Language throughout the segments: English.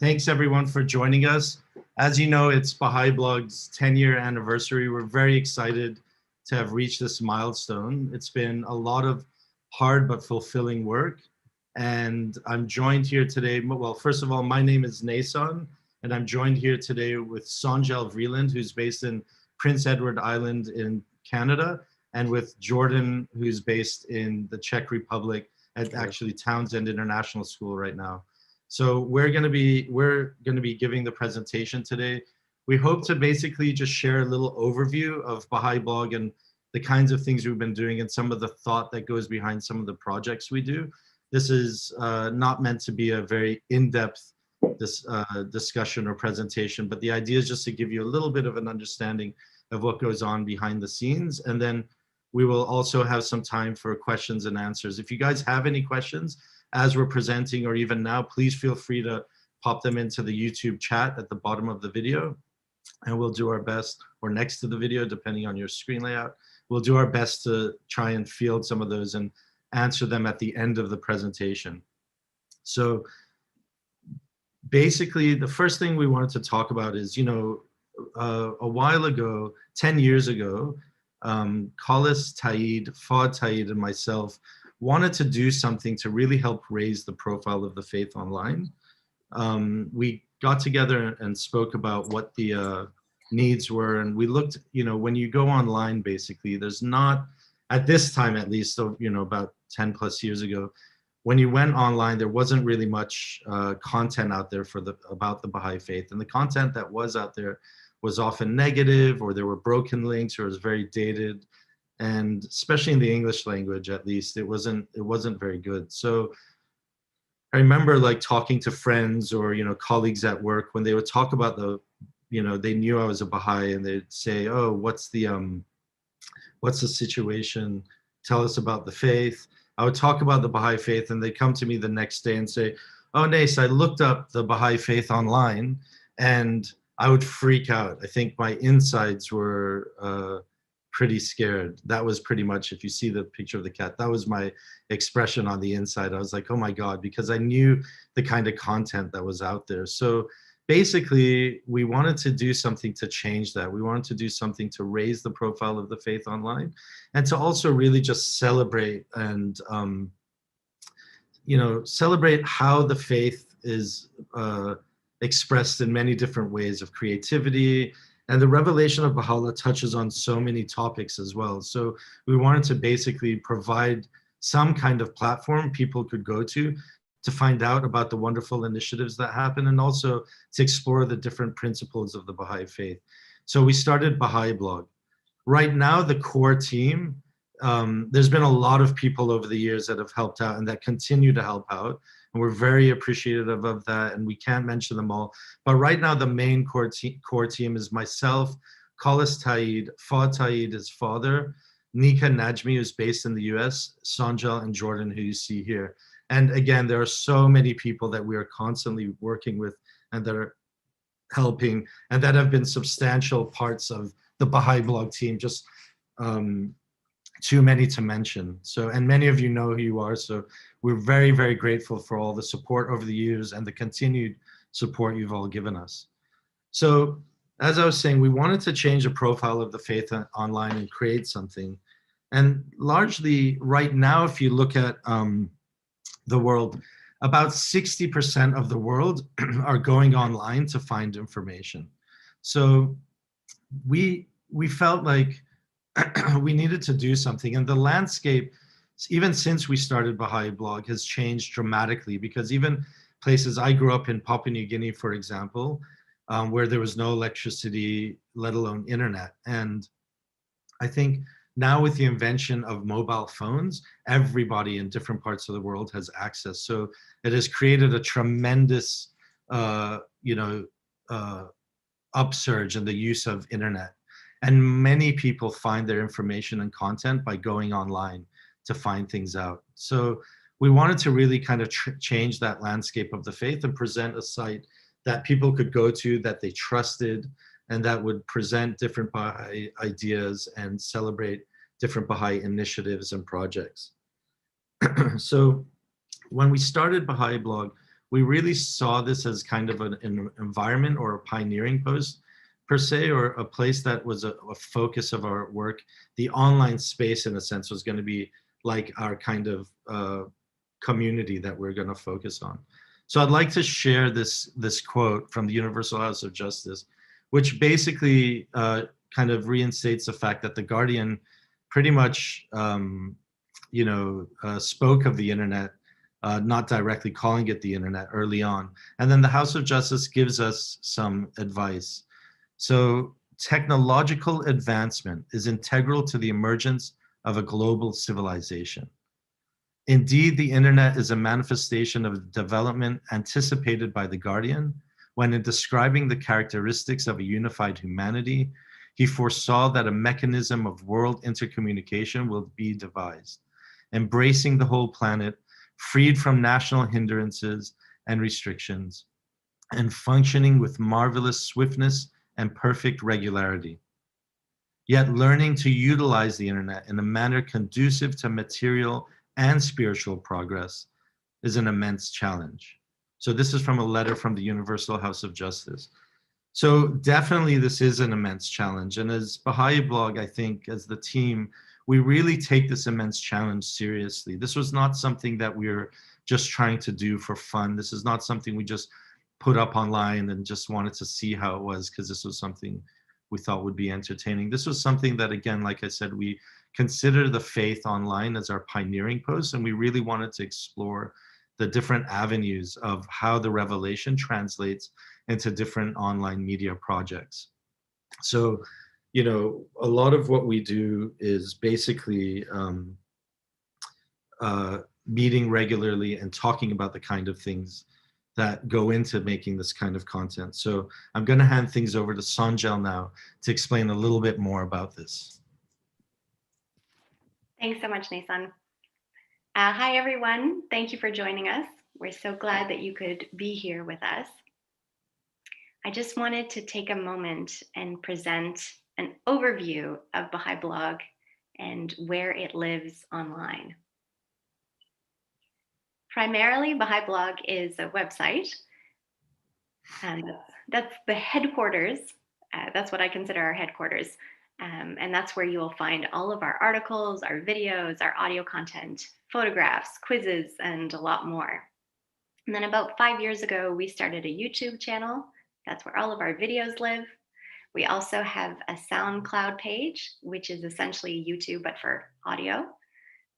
Thanks everyone for joining us. As you know, it's Baha'i Blog's 10-year anniversary. We're very excited to have reached this milestone. It's been a lot of hard but fulfilling work. And I'm joined here today, well, first of all, my name is Naysan, and I'm joined here today with Sonjel and Jordan, who's based in Prince Edward Island in Canada, and with Jordan, who's based in the Czech Republic at actually Townsend International School right now. So we're going to be giving the presentation today. We hope to basically just share a little overview of Baha'i Blog and the kinds of things we've been doing and some of the thought that goes behind some of the projects we do. This is not meant to be a very in-depth discussion or presentation, but the idea is just to give you a little bit of an understanding of what goes on behind the scenes. And then we will also have some time for questions and answers. If you guys have any questions as we're presenting or even now, please feel free to pop them into the YouTube chat at the bottom of the video, and we'll do our best, or next to the video, depending on your screen layout. We'll do our best to try and field some of those and answer them at the end of the presentation. So basically, the first thing we wanted to talk about is, you know, a while ago, 10 years ago, Khalis Taid, Fawad Taid, and myself wanted to do something to really help raise the profile of the faith online. We got together and spoke about what the needs were, and we looked, you know, when you go online, basically, there's not, at this time at least, so, you know, about 10 plus years ago, when you went online, there wasn't really much content out there about the Baha'i faith, and the content that was out there was often negative, or there were broken links, or it was very dated. And especially in the English language, at least, it wasn't very good. So I remember like talking to friends or, you know, colleagues at work when they would talk about the, you know, they knew I was a Baha'i, and they'd say, oh, what's the situation? Tell us about the faith. I would talk about the Baha'i faith, and they'd come to me the next day and say, oh, Nace, I looked up the Baha'i faith online, and I would freak out. I think my insides were pretty scared. That was pretty much, if you see the picture of the cat, that was my expression on the inside. I was like, oh my God, because I knew the kind of content that was out there. So basically, we wanted to do something to change that. We wanted to do something to raise the profile of the faith online, and to also really just celebrate and, you know, celebrate how the faith is expressed in many different ways of creativity. And the revelation of Baha'u'llah touches on so many topics as well. So we wanted to basically provide some kind of platform people could go to find out about the wonderful initiatives that happen, and also to explore the different principles of the Baha'i faith. So we started Baha'i Blog. Right now, the core team, there's been a lot of people over the years that have helped out and that continue to help out. And we're very appreciative of that, and we can't mention them all. But right now, the main core team is myself, Khalis Taid, Fawad Taid, his father, Nika Najmi, who's based in the US, Sonjel and Jordan, who you see here. And again, there are so many people that we are constantly working with and that are helping, and that have been substantial parts of the Baha'i Blog team, just too many to mention. So, and many of you know who you are, so we're very, very grateful for all the support over the years and the continued support you've all given us. So, as I was saying, we wanted to change the profile of the faith online and create something. And largely right now, if you look at the world, about 60% of the world are going online to find information. So we felt like we needed to do something, and the landscape, even since we started Baha'i Blog, has changed dramatically, because even places I grew up in, Papua New Guinea, for example, where there was no electricity, let alone internet. And I think now with the invention of mobile phones, everybody in different parts of the world has access. So it has created a tremendous, you know, upsurge in the use of internet. And many people find their information and content by going online to find things out. So we wanted to really kind of change that landscape of the faith and present a site that people could go to, that they trusted, and that would present different Baha'i ideas and celebrate different Baha'i initiatives and projects. So when we started Baha'i Blog, we really saw this as kind of an environment or a pioneering post per se, or a place that was a focus of our work. The online space, in a sense, was going to be like our kind of community that we're going to focus on. So I'd like to share this quote from the Universal House of Justice, which basically kind of reinstates the fact that the Guardian pretty much spoke of the internet, not directly calling it the internet early on. And then the House of Justice gives us some advice. So technological advancement is integral to the emergence of a global civilization. Indeed, the internet is a manifestation of the development anticipated by the Guardian when, in describing the characteristics of a unified humanity, he foresaw that a mechanism of world intercommunication will be devised, embracing the whole planet, freed from national hindrances and restrictions, and functioning with marvelous swiftness and perfect regularity. Yet learning to utilize the internet in a manner conducive to material and spiritual progress is an immense challenge. So this is from a letter from the Universal House of Justice. So definitely this is an immense challenge. And as Baha'i Blog, I think as the team, we really take this immense challenge seriously. This was not something that we're just trying to do for fun. This is not something we just put up online and just wanted to see how it was because this was something we thought would be entertaining. This was something that, again, like I said, we consider the faith online as our pioneering post, and we really wanted to explore the different avenues of how the revelation translates into different online media projects. So, you know, a lot of what we do is basically meeting regularly and talking about the kind of things that go into making this kind of content. So I'm going to hand things over to Sonjel now to explain a little bit more about this. Thanks so much, Naysan. Hi, everyone. Thank you for joining us. We're so glad that you could be here with us. I just wanted to take a moment and present an overview of Baha'i Blog and where it lives online. Primarily, Baha'i Blog is a website, and that's the headquarters. That's what I consider our headquarters. And that's where you will find all of our articles, our videos, our audio content, photographs, quizzes, and a lot more. And then about 5 years ago, we started a YouTube channel. That's where all of our videos live. We also have a SoundCloud page, which is essentially YouTube, but for audio.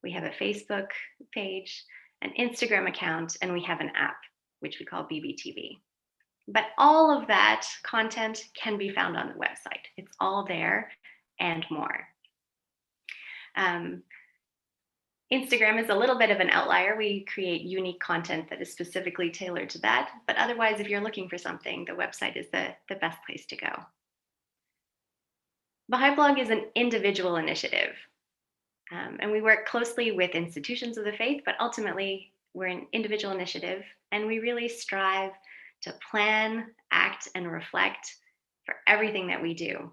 We have a Facebook page, an Instagram account, and we have an app, which we call BBTV. But all of that content can be found on the website. It's all there and more. Instagram is a little bit of an outlier. We create unique content that is specifically tailored to that. But otherwise, if you're looking for something, the website is the best place to go. Baha'i Blog is an individual initiative. And we work closely with institutions of the faith, but ultimately we're an individual initiative, and we really strive to plan, act, and reflect for everything that we do.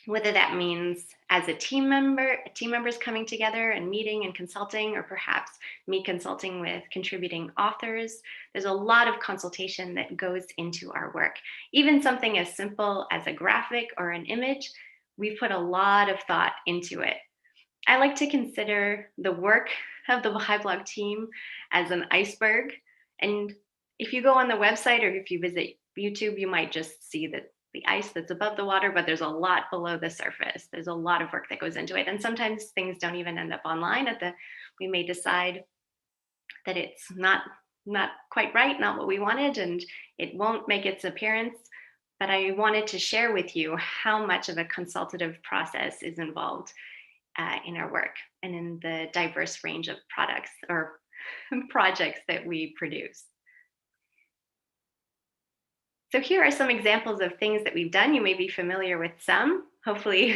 Whether that means as a team members coming together and meeting and consulting, or perhaps me consulting with contributing authors, there's a lot of consultation that goes into our work. Even something as simple as a graphic or an image, we put a lot of thought into it. I like to consider the work of the Baha'i Blog team as an iceberg. And if you go on the website or if you visit YouTube, you might just see the ice that's above the water, but there's a lot below the surface. There's a lot of work that goes into it. And sometimes things don't even end up online. We may decide that it's not quite right, not what we wanted, and it won't make its appearance. But I wanted to share with you how much of a consultative process is involved in our work and in the diverse range of products or projects that we produce. So here are some examples of things that we've done. You may be familiar with some. Hopefully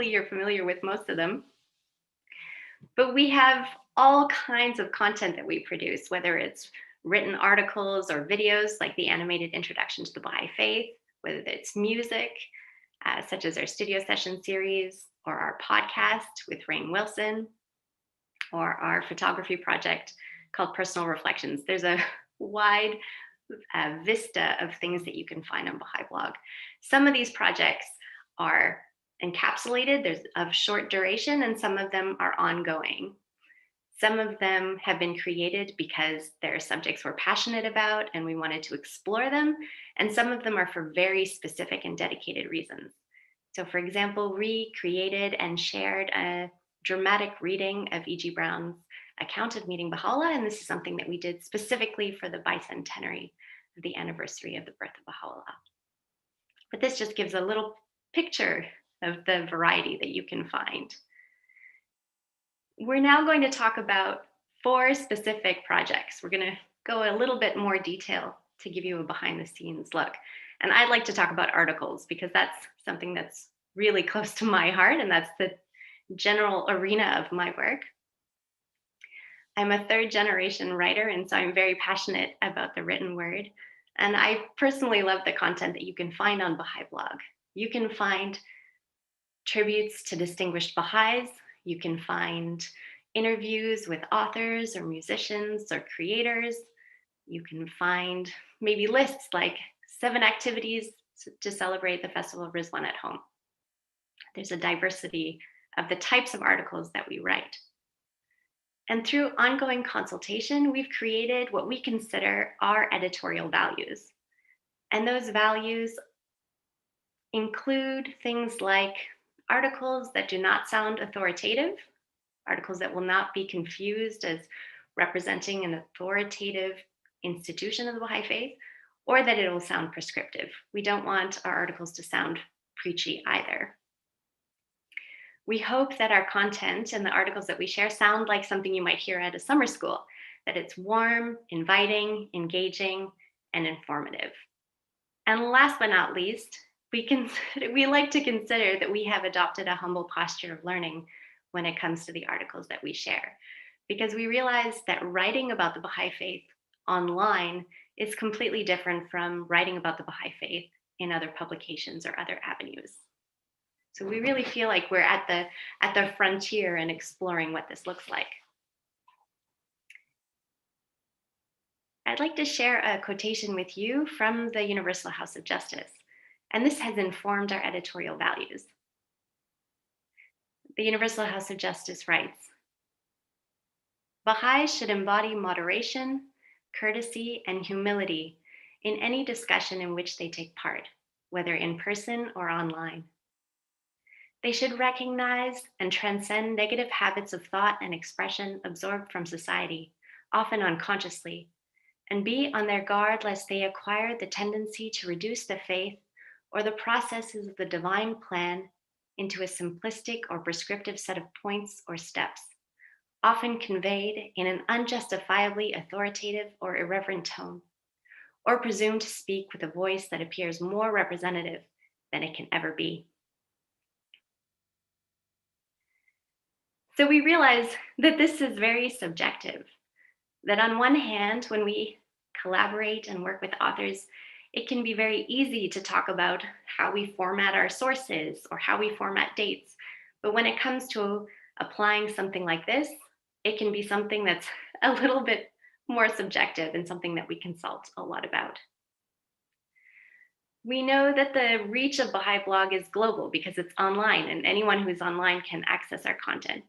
you're familiar with most of them. But we have all kinds of content that we produce, whether it's written articles or videos like the animated introduction to the Baha'i Faith, whether it's music, such as our studio session series, or our podcast with Rainn Wilson, or our photography project called Personal Reflections. There's a wide vista of things that you can find on Baha'i Blog. Some of these projects are encapsulated, there's of short duration, and some of them are ongoing. Some of them have been created because there are subjects we're passionate about and we wanted to explore them, and some of them are for very specific and dedicated reasons. So for example, we created and shared a dramatic reading of E.G. Brown's account of meeting Baha'u'llah, and this is something that we did specifically for the bicentenary of the anniversary of the birth of Baha'u'llah. But this just gives a little picture of the variety that you can find. We're now going to talk about 4 specific projects. We're going to go a little bit more detail to give you a behind the scenes look. And I'd like to talk about articles because that's something that's really close to my heart, and that's the general arena of my work. I'm a 3rd generation writer, and so I'm very passionate about the written word. And I personally love the content that you can find on Baha'i Blog. You can find tributes to distinguished Baha'is. You can find interviews with authors or musicians or creators. You can find maybe lists like 7 activities to celebrate the Festival of Rizwan at home. There's a diversity of the types of articles that we write. And through ongoing consultation, we've created what we consider our editorial values. And those values include things like articles that do not sound authoritative, articles that will not be confused as representing an authoritative institution of the Baha'i faith, or that it will sound prescriptive. We don't want our articles to sound preachy either. We hope that our content and the articles that we share sound like something you might hear at a summer school, that it's warm, inviting, engaging, and informative. And last but not least, we like to consider that we have adopted a humble posture of learning when it comes to the articles that we share, because we realize that writing about the Baha'i faith online is completely different from writing about the Baha'i faith in other publications or other avenues. So we really feel like we're at the frontier and exploring what this looks like. I'd like to share a quotation with you from the Universal House of Justice, and this has informed our editorial values. The Universal House of Justice writes, "Baha'is should embody moderation, courtesy, and humility in any discussion in which they take part, whether in person or online. They should recognize and transcend negative habits of thought and expression absorbed from society, often unconsciously, and be on their guard lest they acquire the tendency to reduce the faith or the processes of the divine plan into a simplistic or prescriptive set of points or steps, often conveyed in an unjustifiably authoritative or irreverent tone, or presumed to speak with a voice that appears more representative than it can ever be." So we realize that this is very subjective, that on one hand, when we collaborate and work with authors, it can be very easy to talk about how we format our sources or how we format dates. But when it comes to applying something like this, it can be something that's a little bit more subjective and something that we consult a lot about. We know that the reach of Baha'i Blog is global because it's online and anyone who's online can access our content.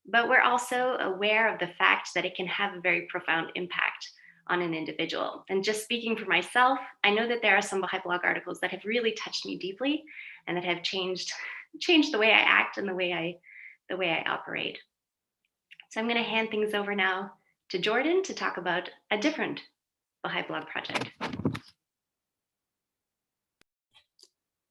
But we're also aware of the fact that it can have a very profound impact on an individual. And just speaking for myself, I know that there are some Baha'i Blog articles that have really touched me deeply and that have changed the way I act and the way I operate. So I'm going to hand things over now to Jordan to talk about a different Baha'i Blog project.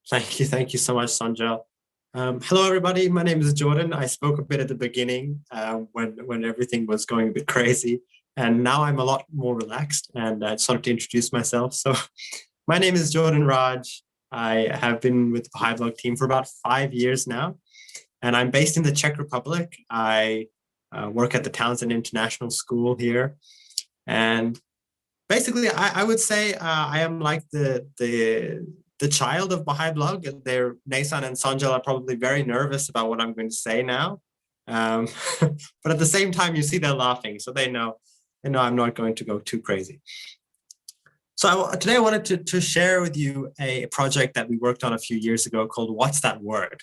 Thank you so much, Sonjel. Hello, everybody. My name is Jordan. I spoke a bit at the beginning when everything was going a bit crazy, and now I'm a lot more relaxed. And I just wanted to introduce myself. So, my name is Jordan Raj. I have been with the Baha'i Blog team for about 5 years now, and I'm based in the Czech Republic. I work at the Townsend International School here, and basically, I would say I am like the child of Baha'i Blog. Naysan and Sonjel are probably very nervous about what I'm going to say now. But at the same time, you see they're laughing, so they know I'm not going to go too crazy. So today I wanted to share with you a project that we worked on a few years ago called What's That Word?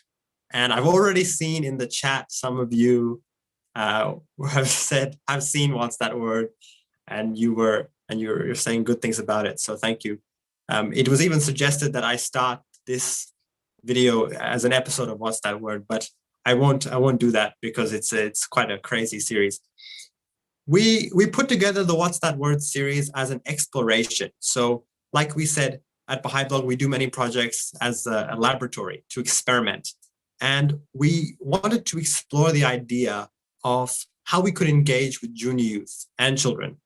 And I've already seen in the chat some of you have said, I've seen What's That Word? And you're saying good things about it. So thank you. It was even suggested that I start this video as an episode of What's That Word? But I won't do that because it's quite a crazy series. We put together the What's That Word series as an exploration. So like we said, at Baha'i Blog, we do many projects as a laboratory to experiment. And we wanted to explore the idea of how we could engage with junior youth and children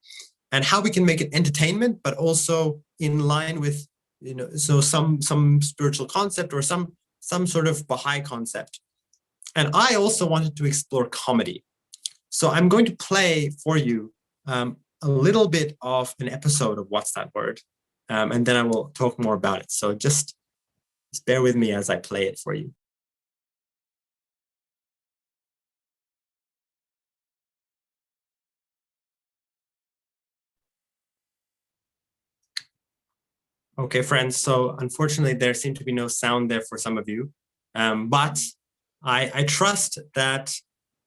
and how we can make it entertainment, but also in line with, so some spiritual concept or some sort of Baha'i concept. And I also wanted to explore comedy. So I'm going to play for you a little bit of an episode of What's That Word? And then I will talk more about it. So just bear with me as I play it for you. Okay, friends, so unfortunately there seemed to be no sound there for some of you, but I trust that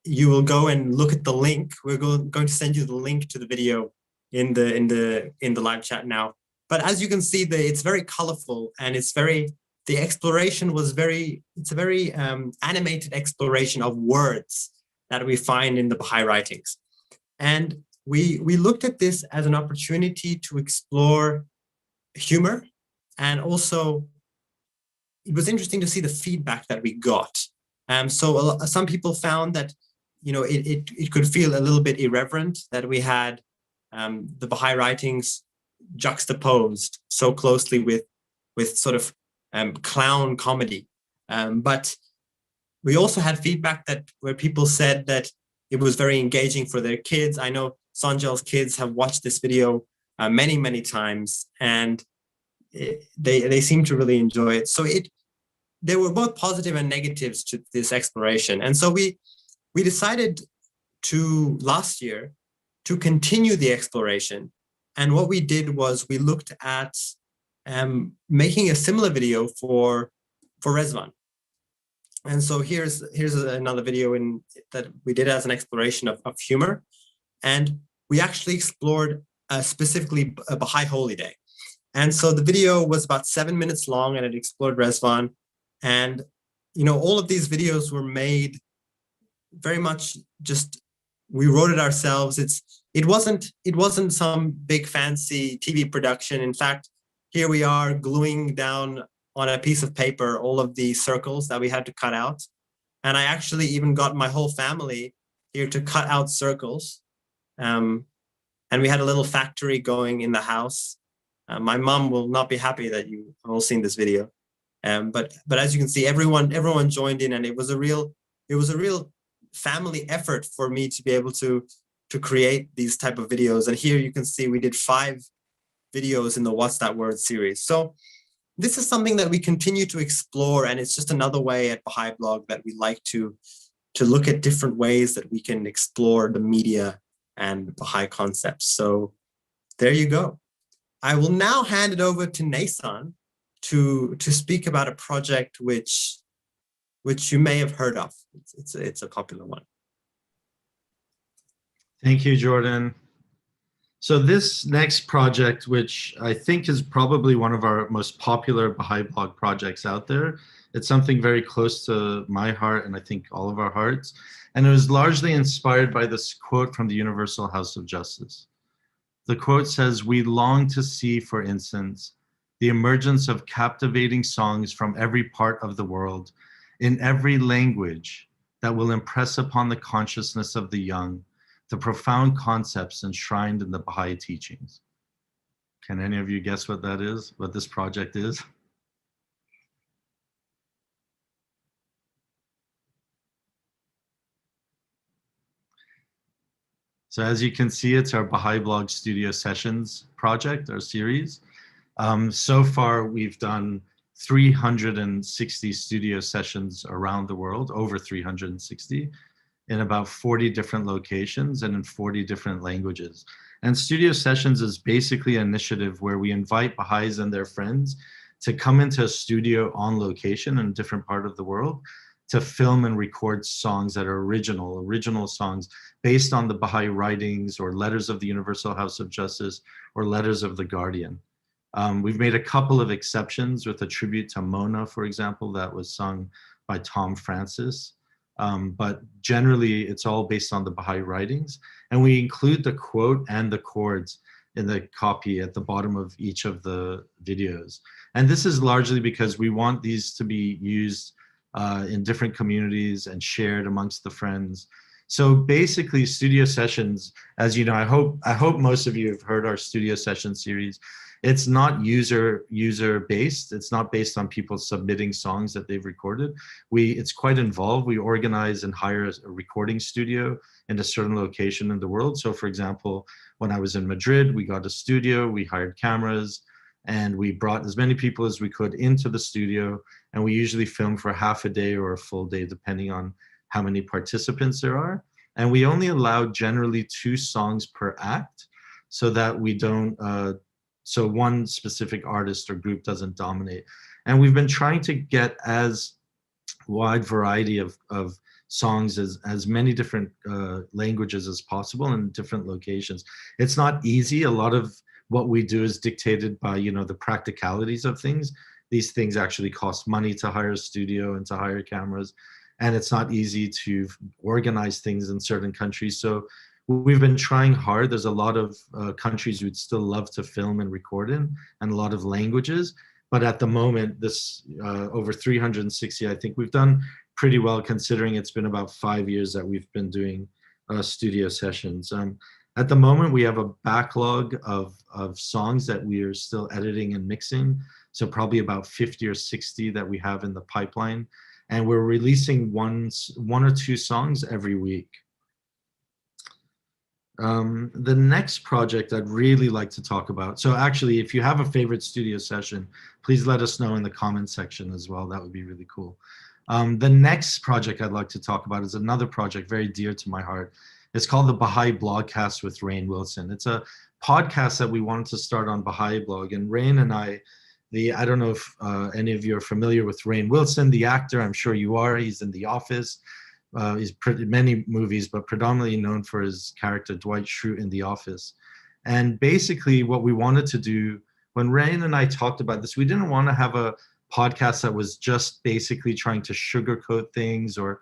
you will go and look at the link. We're going to send you the link to the video in the live chat now. But as you can see, it's very colorful and the exploration was it's a very animated exploration of words that we find in the Baha'i writings. And we looked at this as an opportunity to explore humor, and also it was interesting to see the feedback that we got. So some people found that it could feel a little bit irreverent that we had the Baha'i writings juxtaposed so closely with sort of clown comedy. But we also had feedback where people said that it was very engaging for their kids. I know Sonjel's kids have watched this video many, many times, and they seem to really enjoy it. So there were both positive and negatives to this exploration. And so we decided last year to continue the exploration. And what we did was we looked at making a similar video for Rezvan. And so here's another video that we did as an exploration of humor. And we actually explored specifically a Baha'i Holy Day. And so the video was about 7 minutes long, and it explored Rezvan. And, all of these videos were made very much we wrote it ourselves. It wasn't some big fancy TV production. In fact, here we are gluing down on a piece of paper all of the circles that we had to cut out. And I actually even got my whole family here to cut out circles. And we had a little factory going in the house. My mom will not be happy that you have all seen this video. But as you can see, everyone joined in, and it was a real family effort for me to be able to create these type of videos. And here you can see we did 5 videos in the What's That Word series. So this is something that we continue to explore, and it's just another way at Baha'i Blog that we like to look at different ways that we can explore the media and Baha'i concepts. So there you go. I will now hand it over to Naysan to speak about a project which you may have heard of. It's a popular one. Thank you, Jordan. So this next project, which I think is probably one of our most popular Baha'i Blog projects out there, it's something very close to my heart and I think all of our hearts. And it was largely inspired by this quote from the Universal House of Justice. The quote says, "We long to see, for instance, the emergence of captivating songs from every part of the world, in every language, that will impress upon the consciousness of the young the profound concepts enshrined in the Baha'i teachings." Can any of you guess what that is, what this project is? So as you can see, it's our Baha'i Blog Studio Sessions project, our series. So far, we've done 360 studio sessions around the world, over 360, in about 40 different locations and in 40 different languages. And studio sessions is basically an initiative where we invite Baha'is and their friends to come into a studio on location in a different part of the world to film and record songs that are original songs based on the Baha'i writings or letters of the Universal House of Justice or letters of the Guardian. We've made a couple of exceptions with a tribute to Mona, for example, that was sung by Tom Francis. But generally, it's all based on the Baha'i writings. And we include the quote and the chords in the copy at the bottom of each of the videos. And this is largely because we want these to be used in different communities and shared amongst the friends. So basically, studio sessions, as you know, I hope most of you have heard our studio session series. It's not user based. It's not based on people submitting songs that they've recorded. It's quite involved. We organize and hire a recording studio in a certain location in the world. So for example, when I was in Madrid, we got a studio, we hired cameras, and we brought as many people as we could into the studio. And we usually film for half a day or a full day, depending on how many participants there are. And we only allow generally 2 songs per act so that we don't, so one specific artist or group doesn't dominate. And we've been trying to get as wide variety of songs as many different languages as possible in different locations. It's not easy. A lot of what we do is dictated by, the practicalities of things. These things actually cost money to hire a studio and to hire cameras. And it's not easy to organize things in certain countries. So we've been trying hard. There's a lot of countries we'd still love to film and record in, and a lot of languages. But at the moment, this over 360, I think we've done pretty well considering it's been about 5 years that we've been doing studio sessions. At the moment, we have a backlog of songs that we are still editing and mixing. So probably about 50 or 60 that we have in the pipeline. And we're releasing one or 2 songs every week. The next project I'd really like to talk about. So actually, if you have a favorite studio session, please let us know in the comment section as well. That would be really cool. The next project I'd like to talk about is another project very dear to my heart. It's called the Baha'i Blogcast with Rainn Wilson. It's a podcast that we wanted to start on Baha'i Blog. And Rainn and I don't know if any of you are familiar with Rainn Wilson, the actor. I'm sure you are. He's in The Office. He's pretty many movies, but predominantly known for his character Dwight Schrute in The Office. And basically what we wanted to do, when Rainn and I talked about this, we didn't want to have a podcast that was just basically trying to sugarcoat things, or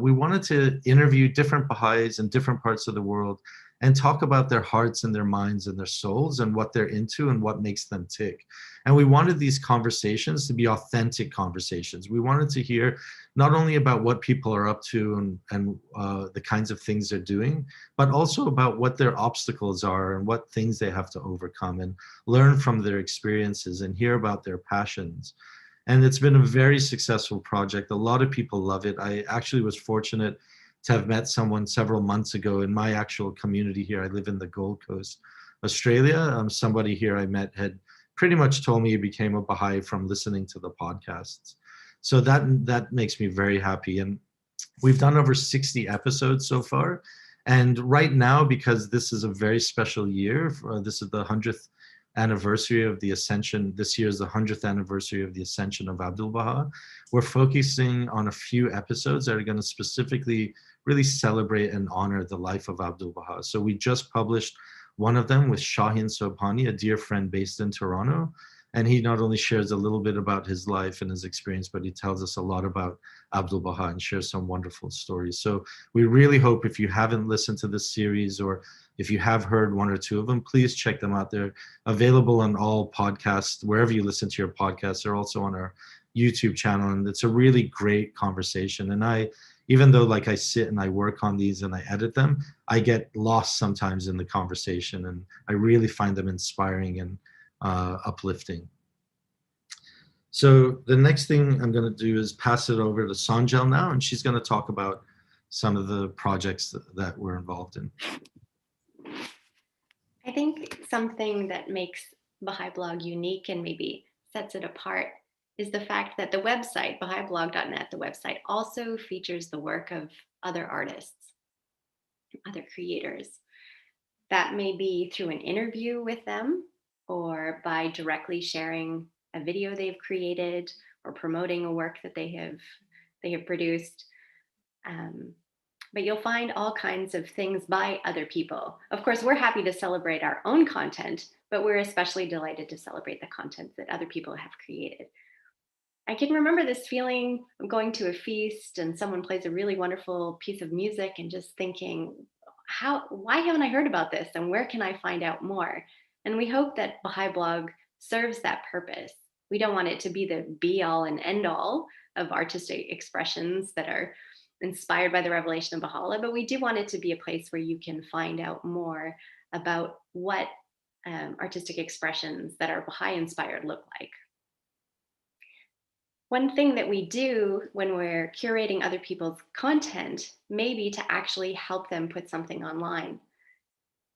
we wanted to interview different Baha'is in different parts of the world and talk about their hearts and their minds and their souls and what they're into and what makes them tick. And we wanted these conversations to be authentic conversations. We wanted to hear not only about what people are up to and the kinds of things they're doing, but also about what their obstacles are and what things they have to overcome, and learn from their experiences and hear about their passions. And it's been a very successful project. A lot of people love it. I actually was fortunate to have met someone several months ago in my actual community here. I live in the Gold Coast, Australia. Somebody here I met had pretty much told me he became a Baha'i from listening to the podcasts. So that makes me very happy. And we've done over 60 episodes so far. And right now, because this is a very special year, this is the 100th anniversary of the Ascension. This year is the 100th anniversary of the Ascension of Abdul Baha. We're focusing on a few episodes that are going to specifically really celebrate and honor the life of Abdul Baha. So we just published one of them with Shaheen Sobhani, a dear friend based in Toronto. And he not only shares a little bit about his life and his experience, but he tells us a lot about Abdul Baha and shares some wonderful stories. So we really hope, if you haven't listened to this series, or if you have heard one or two of them, please check them out. They're available on all podcasts, wherever you listen to your podcasts. They're also on our YouTube channel. And it's a really great conversation. And even though I sit and I work on these and I edit them, I get lost sometimes in the conversation. And I really find them inspiring and uplifting. So the next thing I'm going to do is pass it over to Sonjel now, and she's going to talk about some of the projects that we're involved in. I think something that makes Baha'i Blog unique and maybe sets it apart is the fact that the website, BahaiBlog.net, the website also features the work of other artists, other creators. That may be through an interview with them or by directly sharing a video they've created or promoting a work that they have produced. Um, but you'll find all kinds of things by other people. Of course, we're happy to celebrate our own content, but we're especially delighted to celebrate the content that other people have created. I can remember this feeling of going to a feast and someone plays a really wonderful piece of music and just thinking, why haven't I heard about this? And where can I find out more? And we hope that Baha'i Blog serves that purpose. We don't want it to be the be all and end all of artistic expressions that are inspired by the revelation of Baha'u'llah, but we do want it to be a place where you can find out more about what artistic expressions that are Baha'i inspired look like. One thing that we do when we're curating other people's content may be to actually help them put something online.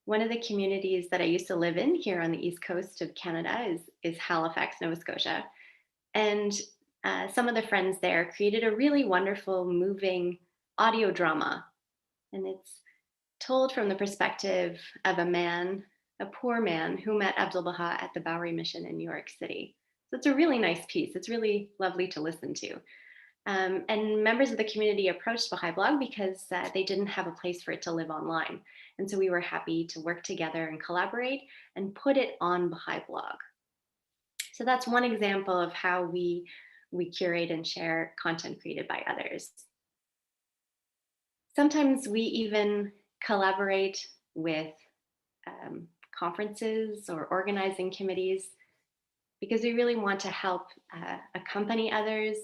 One of the communities that I used to live in here on the East Coast of Canada is Halifax, Nova Scotia. And some of the friends there created a really wonderful, moving audio drama. And it's told from the perspective of a poor man who met Abdul Baha at the Bowery Mission in New York City. So it's a really nice piece. It's really lovely to listen to. And members of the community approached Baha'i Blog because they didn't have a place for it to live online. And so we were happy to work together and collaborate and put it on Baha'i Blog. So that's one example of how we curate and share content created by others. Sometimes we even collaborate with conferences or organizing committees because we really want to help accompany others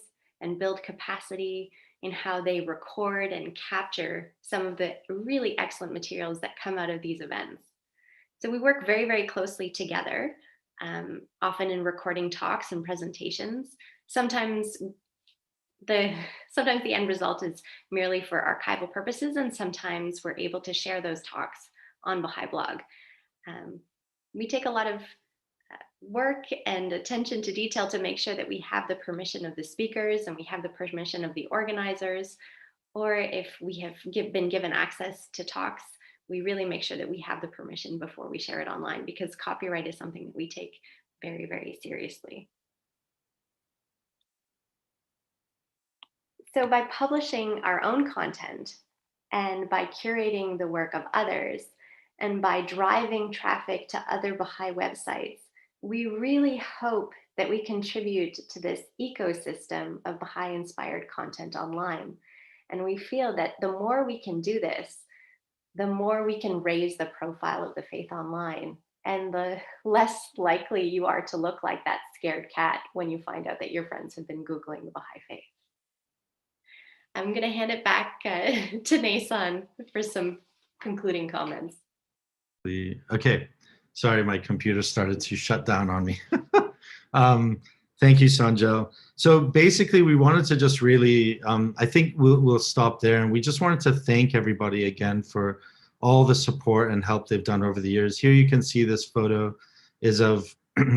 and build capacity in how they record and capture some of the really excellent materials that come out of these events. So we work very, very closely together, often in recording talks and presentations. Sometimes the end result is merely for archival purposes, and sometimes we're able to share those talks on Baha'i Blog. We take a lot of work and attention to detail to make sure that we have the permission of the speakers and we have the permission of the organizers, or if we have been given access to talks, we really make sure that we have the permission before we share it online, because copyright is something that we take very, very seriously. So by publishing our own content and by curating the work of others and by driving traffic to other Baha'i websites, we really hope that we contribute to this ecosystem of Baha'i-inspired content online. And we feel that the more we can do this, the more we can raise the profile of the faith online, and the less likely you are to look like that scared cat when you find out that your friends have been Googling the Baha'i faith. I'm going to hand it back to Naysan for some concluding comments. Okay. Sorry, my computer started to shut down on me. Thank you, Sonjel. So basically, we wanted to just really, I think we'll stop there. And we just wanted to thank everybody again for all the support and help they've done over the years. Here you can see this photo is of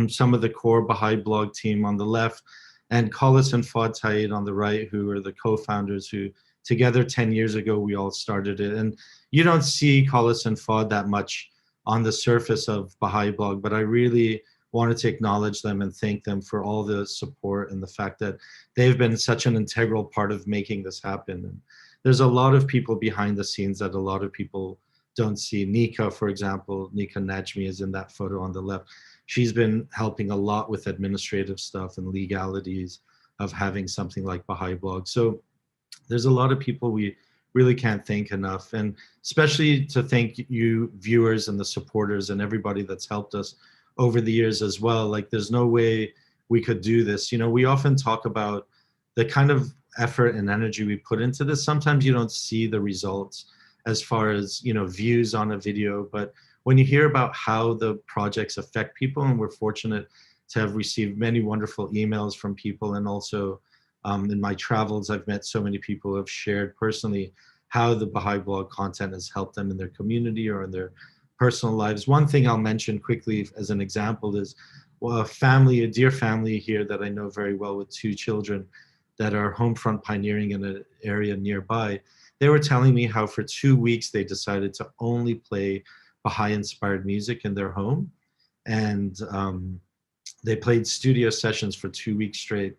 some of the core Baha'i Blog team on the left, and Khalis and Fuad Taid on the right, who are the co-founders who together 10 years ago, we all started it. And you don't see Khalis and Fuad that much on the surface of Baha'i Blog, but I really wanted to acknowledge them and thank them for all the support and the fact that they've been such an integral part of making this happen. And there's a lot of people behind the scenes that a lot of people don't see. Nika, for example, Nika Najmi is in that photo on the left. She's been helping a lot with administrative stuff and legalities of having something like Baha'i Blog. So there's a lot of people we really can't thank enough, and especially to thank you viewers and the supporters and everybody that's helped us over the years as well. Like, there's no way we could do this. You know, we often talk about the kind of effort and energy we put into this. Sometimes you don't see the results as far as, you know, views on a video, but when you hear about how the projects affect people, and we're fortunate to have received many wonderful emails from people, and also in my travels, I've met so many people who have shared personally how the Baha'i Blog content has helped them in their community or in their personal lives. One thing I'll mention quickly as an example is, well, a dear family here that I know very well with 2 children that are home front pioneering in an area nearby. They were telling me how for 2 weeks they decided to only play Baha'i-inspired music in their home. And they played studio sessions for 2 weeks straight.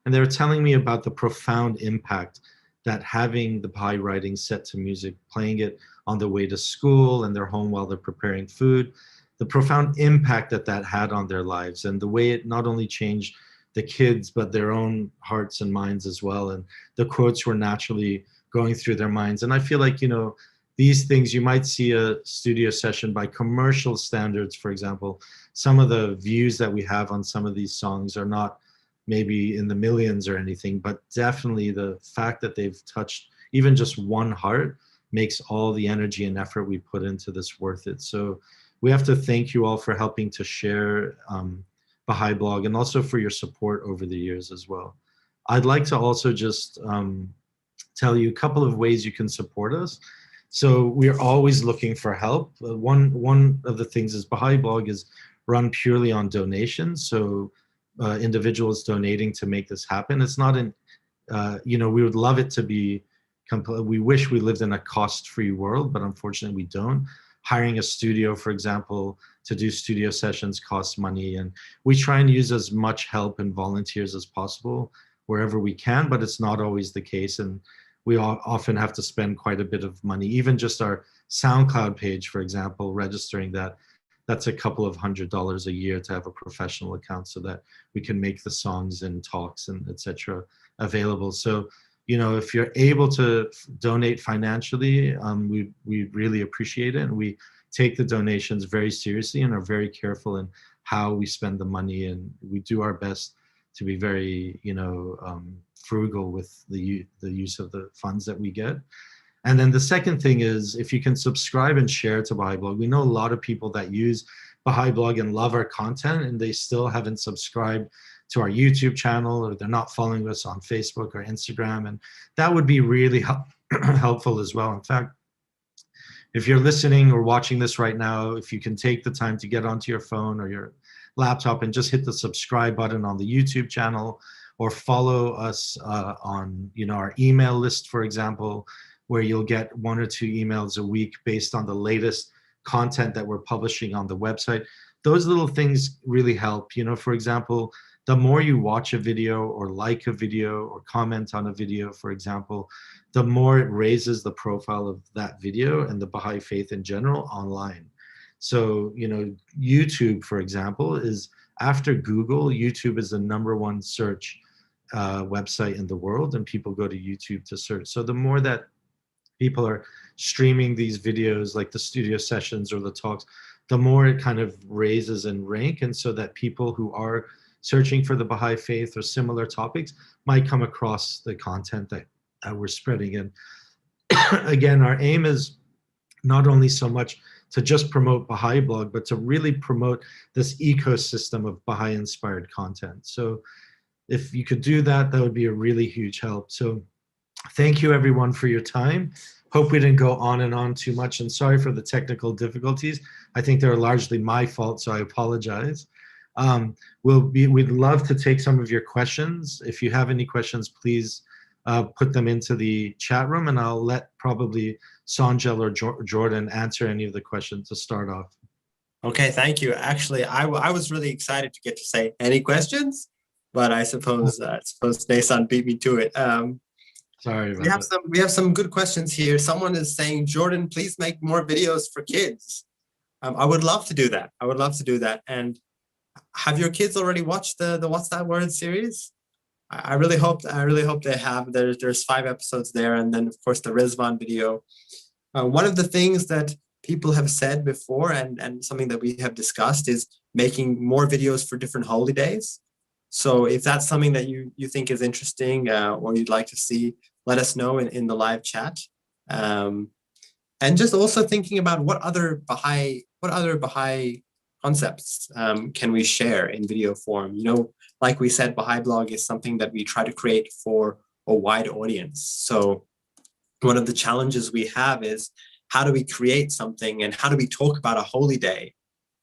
And they were telling me about the profound impact that having the Baha'i writings set to music, playing it on the way to school and their home while they're preparing food, the profound impact that that had on their lives, and the way it not only changed the kids, but their own hearts and minds as well. And the quotes were naturally going through their minds. And I feel like, you know, these things, you might see a studio session by commercial standards, for example. Some of the views that we have on some of these songs are not maybe in the millions or anything, but definitely the fact that they've touched even just one heart makes all the energy and effort we put into this worth it. So we have to thank you all for helping to share Baha'i Blog, and also for your support over the years as well. I'd like to also just tell you a couple of ways you can support us. So we're always looking for help. One of the things is Baha'i Blog is run purely on donations. So individuals donating to make this happen. It's not an, you know, we would love it to be, we wish we lived in a cost-free world, but unfortunately we don't. Hiring a studio, for example, to do studio sessions costs money, and we try and use as much help and volunteers as possible wherever we can, but it's not always the case, and we often have to spend quite a bit of money. Even just our SoundCloud page, for example, registering that, that's a couple of $100s a year to have a professional account so that we can make the songs and talks and etc. available. So, you know, if you're able to donate financially, we really appreciate it. And we take the donations very seriously and are very careful in how we spend the money. And we do our best to be very, you know, frugal with the use of the funds that we get. And then the second thing is, if you can subscribe and share to Baha'i Blog. We know a lot of people that use Baha'i Blog and love our content, and they still haven't subscribed to our YouTube channel, or they're not following us on Facebook or Instagram. And that would be really helpful as well. In fact, if you're listening or watching this right now, if you can take the time to get onto your phone or your laptop and just hit the subscribe button on the YouTube channel, or follow us on, you know, our email list, for example, where you'll get 1 or 2 emails a week based on the latest content that we're publishing on the website. Those little things really help. You know, for example, the more you watch a video or like a video or comment on a video, for example, the more it raises the profile of that video and the Baha'i faith in general online. So, you know, YouTube, for example, is, after Google, YouTube is the #1 search website in the world, and people go to YouTube to search. So the more that people are streaming these videos, like the studio sessions or the talks, the more it kind of raises in rank. And so that people who are searching for the Baha'i faith or similar topics might come across the content that we're spreading. And again, our aim is not only so much to just promote Baha'i Blog, but to really promote this ecosystem of Baha'i inspired content. So if you could do that, that would be a really huge help. So thank you everyone for your time. Hope we didn't go on and on too much, and sorry for the technical difficulties. I think they're largely my fault, so I apologize. We'd love to take some of your questions. If you have any questions, please put them into the chat room, and I'll let probably Sonjel or Jordan answer any of the questions to start off. Okay, thank you. Actually, I was really excited to get to say any questions, but I suppose Naysan beat me to it. Sorry about that. We have some good questions here. Someone is saying, Jordan, please make more videos for kids. I would love to do that. I would love to do that. And have your kids already watched the What's That Word series? I really hope they have. There's 5 episodes there, and then of course the Rizvan video. One of the things that people have said before, and something that we have discussed, is making more videos for different holy days. So if that's something that you think is interesting or you'd like to see, let us know in the live chat. And just also thinking about what other Baha'i concepts can we share in video form. You know, like we said, Baha'i Blog is something that we try to create for a wide audience. So one of the challenges we have is, how do we create something and how do we talk about a holy day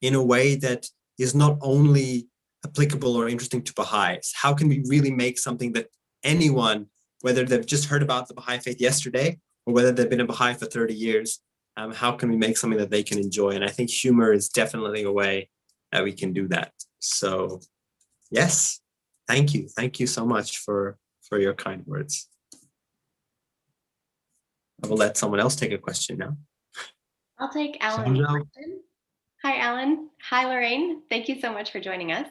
in a way that is not only applicable or interesting to Baha'is? How can we really make something that anyone, whether they've just heard about the Baha'i faith yesterday or whether they've been a Baha'i for 30 years, how can we make something that they can enjoy? And I think humor is definitely a way that we can do that. So yes, thank you. Thank you so much for your kind words. I will let someone else take a question now. I'll take Alan's question. Hi, Alan. Hi, Lorraine. Thank you so much for joining us.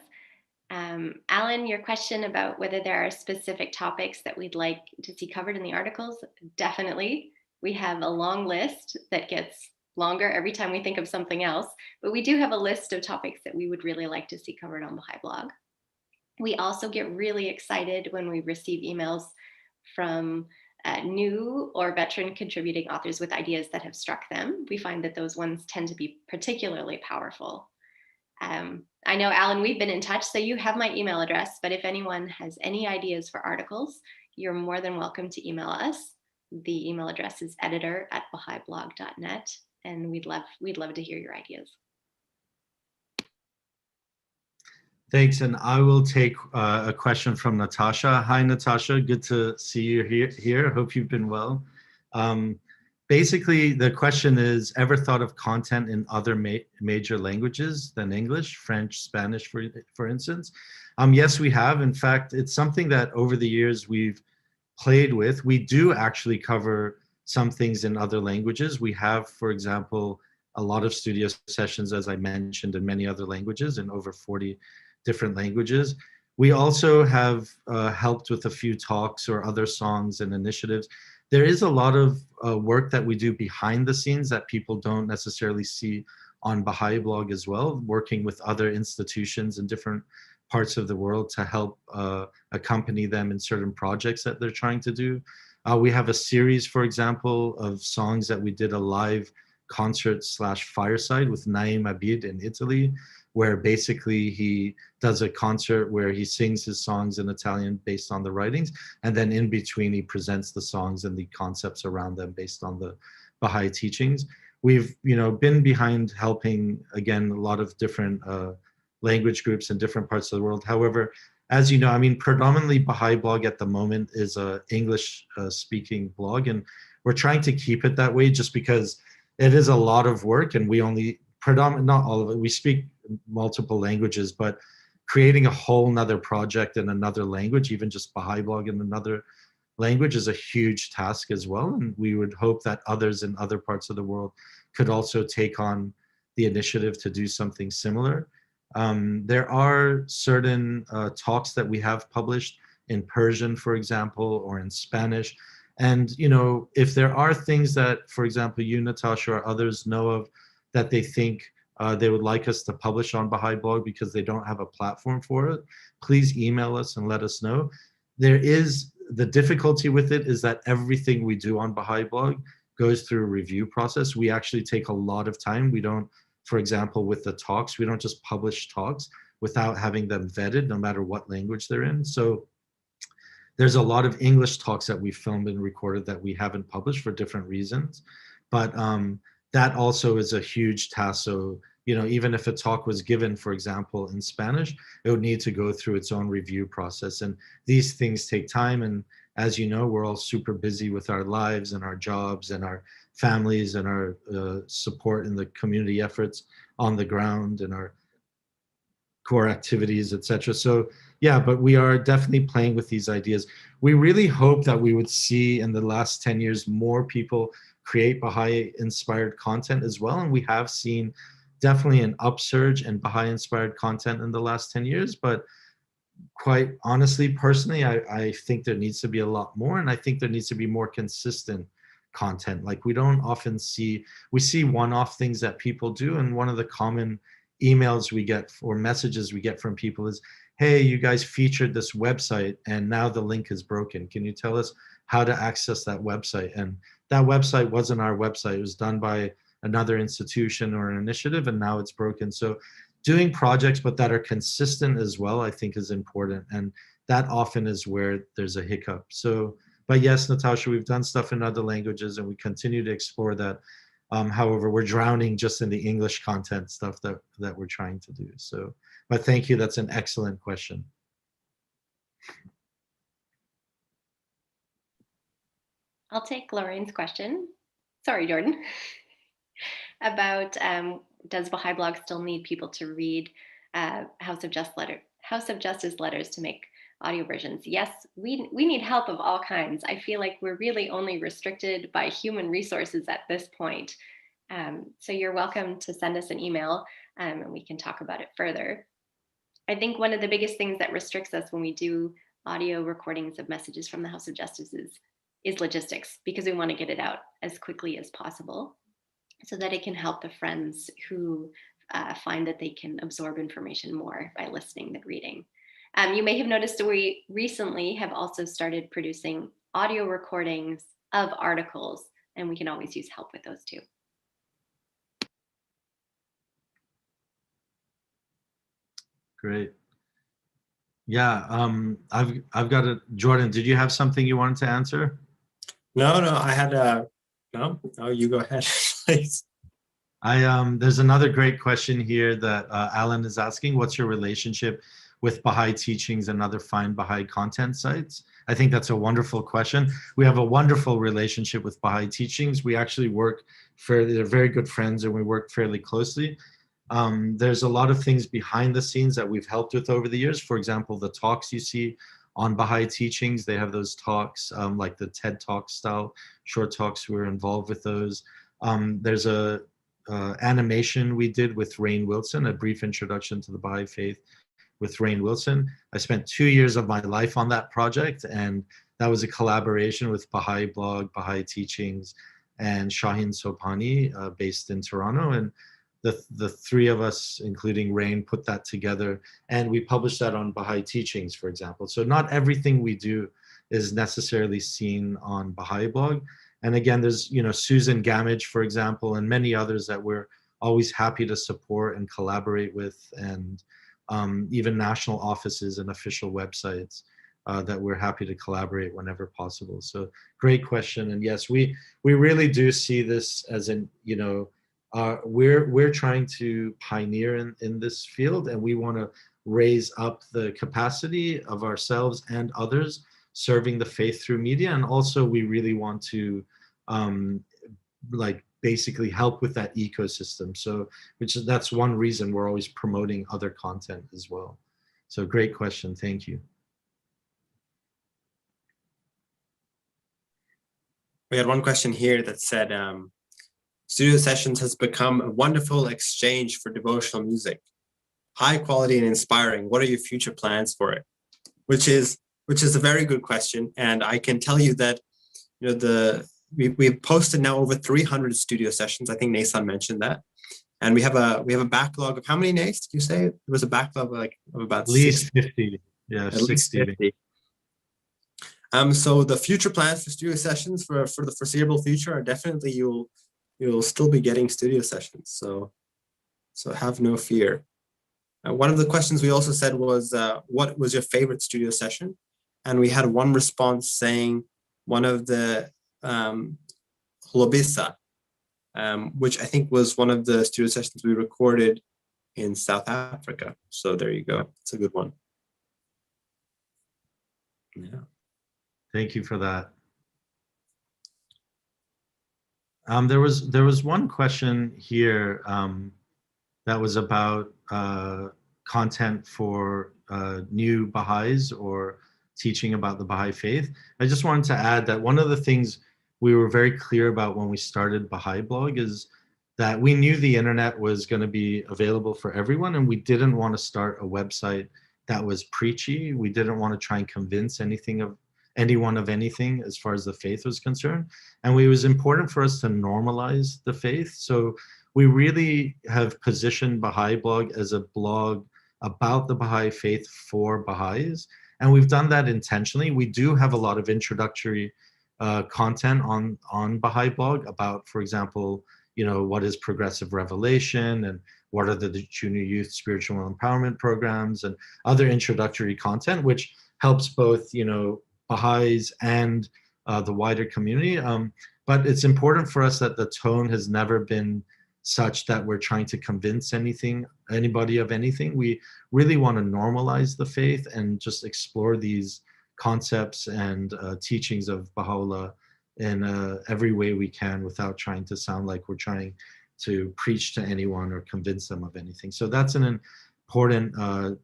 Alan, your question about whether there are specific topics that we'd like to see covered in the articles, definitely. We have a long list that gets longer every time we think of something else, but we do have a list of topics that we would really like to see covered on Baha'i Blog. We also get really excited when we receive emails from new or veteran contributing authors with ideas that have struck them. We find that those ones tend to be particularly powerful. I know, Alan, we've been in touch, so you have my email address, but if anyone has any ideas for articles, you're more than welcome to email us. The email address is editor@bahaiblog.net, and we'd love to hear your ideas. Thanks, and I will take a question from Natasha. Hi, Natasha. Good to see you here. Hope you've been well. Basically, the question is, ever thought of content in other major languages than English, French, Spanish, for instance? Yes, we have. In fact, it's something that over the years we've played with. We do actually cover some things in other languages. We have, for example, a lot of studio sessions, as I mentioned, in many other languages, in over 40 different languages. We also have helped with a few talks or other songs and initiatives. There is a lot of work that we do behind the scenes that people don't necessarily see on Baha'i Blog as well, working with other institutions in different parts of the world to help accompany them in certain projects that they're trying to do. We have a series, for example, of songs that we did a live concert / fireside with Naim Abid in Italy, where basically he does a concert where he sings his songs in Italian based on the writings, and then in between he presents the songs and the concepts around them based on the Baha'i teachings. We've been behind helping, again, a lot of different language groups in different parts of the world. However, as you know, I mean, predominantly Baha'i Blog at the moment is a English speaking blog, and we're trying to keep it that way just because it is a lot of work, and we only not all of it, we speak multiple languages, but creating a whole nother project in another language, even just Baha'i Blog in another language, is a huge task as well. And we would hope that others in other parts of the world could also take on the initiative to do something similar. There are certain talks that we have published in Persian, for example, or in Spanish. And, if there are things that, for example, you, Natasha, or others know of that they think they would like us to publish on Baha'i Blog because they don't have a platform for it, please email us and let us know. The difficulty with it is that everything we do on Baha'i Blog goes through a review process. We actually take a lot of time. We don't, for example, with the talks, we don't just publish talks without having them vetted, no matter what language they're in. So there's a lot of English talks that we filmed and recorded that we haven't published for different reasons. But that also is a huge task. So, even if a talk was given, for example, in Spanish, it would need to go through its own review process. And these things take time. And as you know, we're all super busy with our lives and our jobs and our families and our support in the community efforts on the ground and our core activities, etc. So yeah, but we are definitely playing with these ideas. We really hope that we would see in the last 10 years more people create Baha'i inspired content as well. And we have seen definitely an upsurge in Baha'i inspired content in the last 10 years. But quite honestly, personally, I think there needs to be a lot more. And I think there needs to be more consistent content. Like we see one-off things that people do. And one of the common emails we get or messages we get from people is, hey, you guys featured this website and now the link is broken. Can you tell us how to access that website? And that website wasn't our website. It was done by another institution or an initiative, and now it's broken. So doing projects, but that are consistent as well, I think is important. And that often is where there's a hiccup. So, but yes, Natasha, we've done stuff in other languages and we continue to explore that. However, we're drowning just in the English content stuff that we're trying to do. So, but thank you. That's an excellent question. I'll take Lorraine's question. Sorry, Jordan. about does Baha'i Blog still need people to read House of Justice letters to make audio versions? Yes, we need help of all kinds. I feel like we're really only restricted by human resources at this point. So you're welcome to send us an email and we can talk about it further. I think one of the biggest things that restricts us when we do audio recordings of messages from the House of Justice is logistics, because we want to get it out as quickly as possible so that it can help the friends who find that they can absorb information more by listening than reading. You may have noticed we recently have also started producing audio recordings of articles, and we can always use help with those too. Great. Yeah, I've got a Jordan. Did you have something you wanted to answer? No, I had no. You go ahead, please. There's another great question here that Alan is asking. What's your relationship with Baha'i teachings and other fine Baha'i content sites? I think that's a wonderful question. We have a wonderful relationship with Baha'i teachings. We actually they're very good friends, and we work fairly closely. There's a lot of things behind the scenes that we've helped with over the years. For example, the talks you see on Baha'i teachings, they have those talks like the TED Talk style short talks. We're involved with those. There's a animation we did with Rainn Wilson, a brief introduction to the Baha'i faith with Rainn Wilson. I spent 2 years of my life on that project, and that was a collaboration with Baha'i Blog, Baha'i Teachings, and Shaheen Sobhani, based in Toronto. And the three of us, including Rainn, put that together, and we published that on Baha'i Teachings, for example. So not everything we do is necessarily seen on Baha'i Blog. And again, there's, Susan Gamage, for example, and many others that we're always happy to support and collaborate with, and even national offices and official websites that we're happy to collaborate whenever possible. So great question. And yes, we really do see this as we're trying to pioneer in this field, and we want to raise up the capacity of ourselves and others serving the faith through media. And also we really want to basically help with that ecosystem. So that's one reason we're always promoting other content as well. So great question. Thank you. We had one question here that said, studio sessions has become a wonderful exchange for devotional music. High quality and inspiring. What are your future plans for it? Which is a very good question. And I can tell you that, we've posted now over 300 studio sessions. I think Naysan mentioned that. And we have a backlog of how many, Nays? Did you say it was a backlog of about at least 60? 50. Yeah, at 60. 50. So the future plans for studio sessions for the foreseeable future are definitely you'll still be getting studio sessions. So have no fear. One of the questions we also said was, what was your favorite studio session? And we had one response saying one of the Hlobisa, which I think was one of the studio sessions we recorded in South Africa. So there you go. It's a good one. Yeah. Thank you for that. There was one question here that was about content for new Baha'is or teaching about the Baha'i faith. I just wanted to add that one of the things we were very clear about when we started Baha'i Blog is that we knew the internet was going to be available for everyone, and we didn't want to start a website that was preachy. We didn't want to try and convince anyone of anything as far as the faith was concerned. And it was important for us to normalize the faith. So we really have positioned Baha'i Blog as a blog about the Baha'i faith for Baha'is. And we've done that intentionally. We do have a lot of introductory content on Baha'i Blog about, for example, what is progressive revelation and what are the junior youth spiritual empowerment programs and other introductory content, which helps both, Baha'is and the wider community. But it's important for us that the tone has never been such that we're trying to convince anybody of anything. We really want to normalize the faith and just explore these concepts and teachings of Baha'u'llah in every way we can without trying to sound like we're trying to preach to anyone or convince them of anything. So that's an important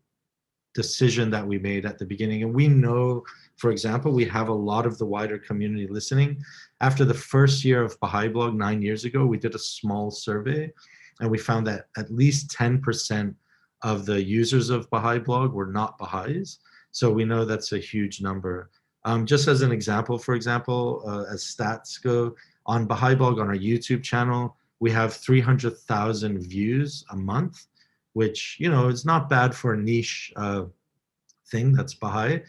decision that we made at the beginning. And we know, for example, we have a lot of the wider community listening. After the first year of Baha'i Blog 9 years ago, we did a small survey, and we found that at least 10% of the users of Baha'i Blog were not Baha'is. So we know that's a huge number. Just as an example, for example, as stats go, on Baha'i Blog, on our YouTube channel, we have 300,000 views a month, which, you know, is not bad for a niche thing that's Baha'i.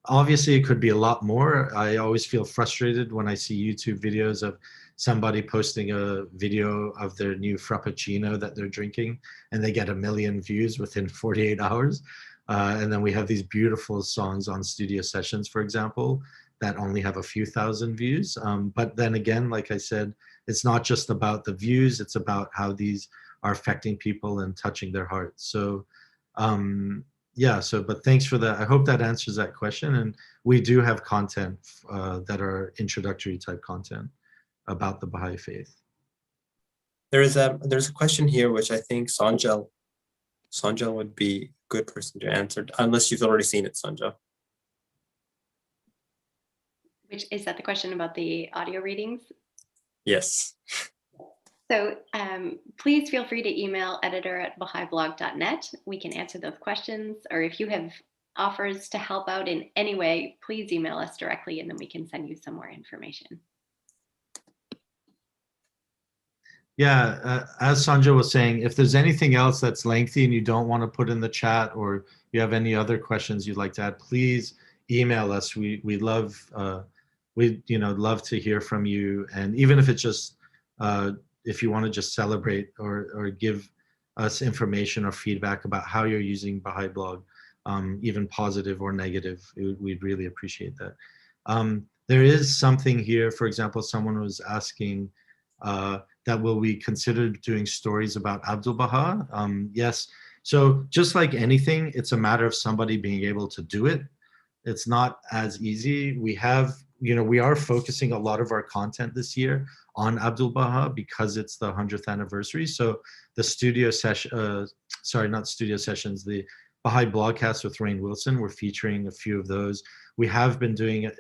Obviously, it could be a lot more. I always feel frustrated when I see YouTube videos of somebody posting a video of their new Frappuccino that they're drinking, and they get 1 million views within 48 hours. And then we have these beautiful songs on studio sessions, for example, that only have a few thousand views. But then again, like I said, it's not just about the views, it's about how these are affecting people and touching their hearts. So yeah, so, but thanks for that. I hope that answers that question. And we do have content that are introductory type content about the Baha'i faith. There's a question here, which I think Sonjel would be a good person to answer, unless you've already seen it, Sonjel. Which is that the question about the audio readings? Yes. So please feel free to email editor@bahaiblog.net. We can answer those questions, or if you have offers to help out in any way, please email us directly, and then we can send you some more information. Yeah, as Sanjay was saying, if there's anything else that's lengthy and you don't want to put in the chat, or you have any other questions you'd like to add, please email us. We love love to hear from you, and even if it's just if you want to just celebrate or give us information or feedback about how you're using Baha'i Blog, even positive or negative, we'd really appreciate that. There is something here, for example, someone was asking that will we consider doing stories about Abdul Baha? Yes. So just like anything, it's a matter of somebody being able to do it. It's not as easy. We are focusing a lot of our content this year on Abdul Baha because it's the 100th anniversary. So the studio session, not studio sessions, the Baha'i Blogcast with Rainn Wilson, we're featuring a few of those. We have been doing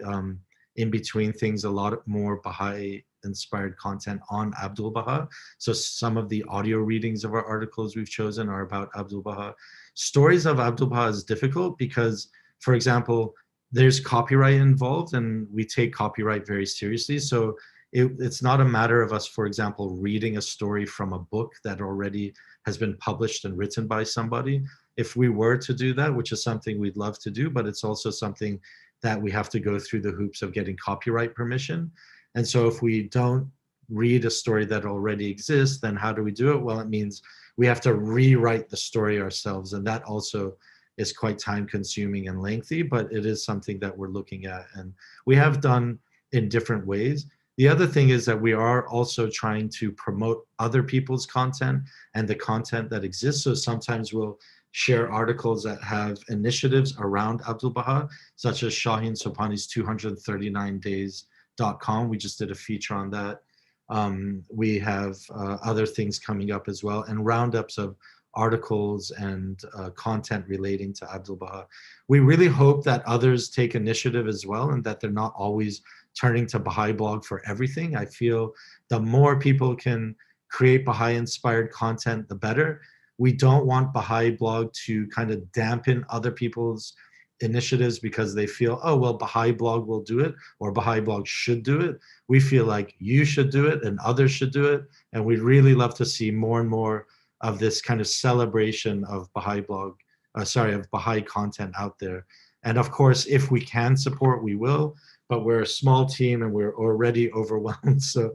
in between things a lot more Baha'i inspired content on Abdul Baha. So some of the audio readings of our articles we've chosen are about Abdul Baha. Stories of Abdul Baha is difficult because, for example, there's copyright involved, and we take copyright very seriously. So it's not a matter of us, for example, reading a story from a book that already has been published and written by somebody. If we were to do that, which is something we'd love to do, but it's also something that we have to go through the hoops of getting copyright permission. And so if we don't read a story that already exists, then how do we do it? Well, it means we have to rewrite the story ourselves. And that also is quite time consuming and lengthy, but it is something that we're looking at and we have done in different ways. The other thing is that we are also trying to promote other people's content and the content that exists. So sometimes we'll share articles that have initiatives around Abdul Baha, such as Shaheen Sobhani's 239days.com. We just did a feature on that. We have other things coming up as well, and roundups of articles and content relating to Abdul Baha. We really hope that others take initiative as well, and that they're not always turning to Baha'i Blog for everything. I feel the more people can create Baha'i inspired content, the better. We don't want Baha'i Blog to kind of dampen other people's initiatives because they feel, oh, well, Baha'i Blog will do it or Baha'i Blog should do it. We feel like you should do it and others should do it. And we'd really love to see more and more of this kind of celebration of Baha'i Blog, of Baha'i content out there. And of course, if we can support, we will, but we're a small team and we're already overwhelmed. So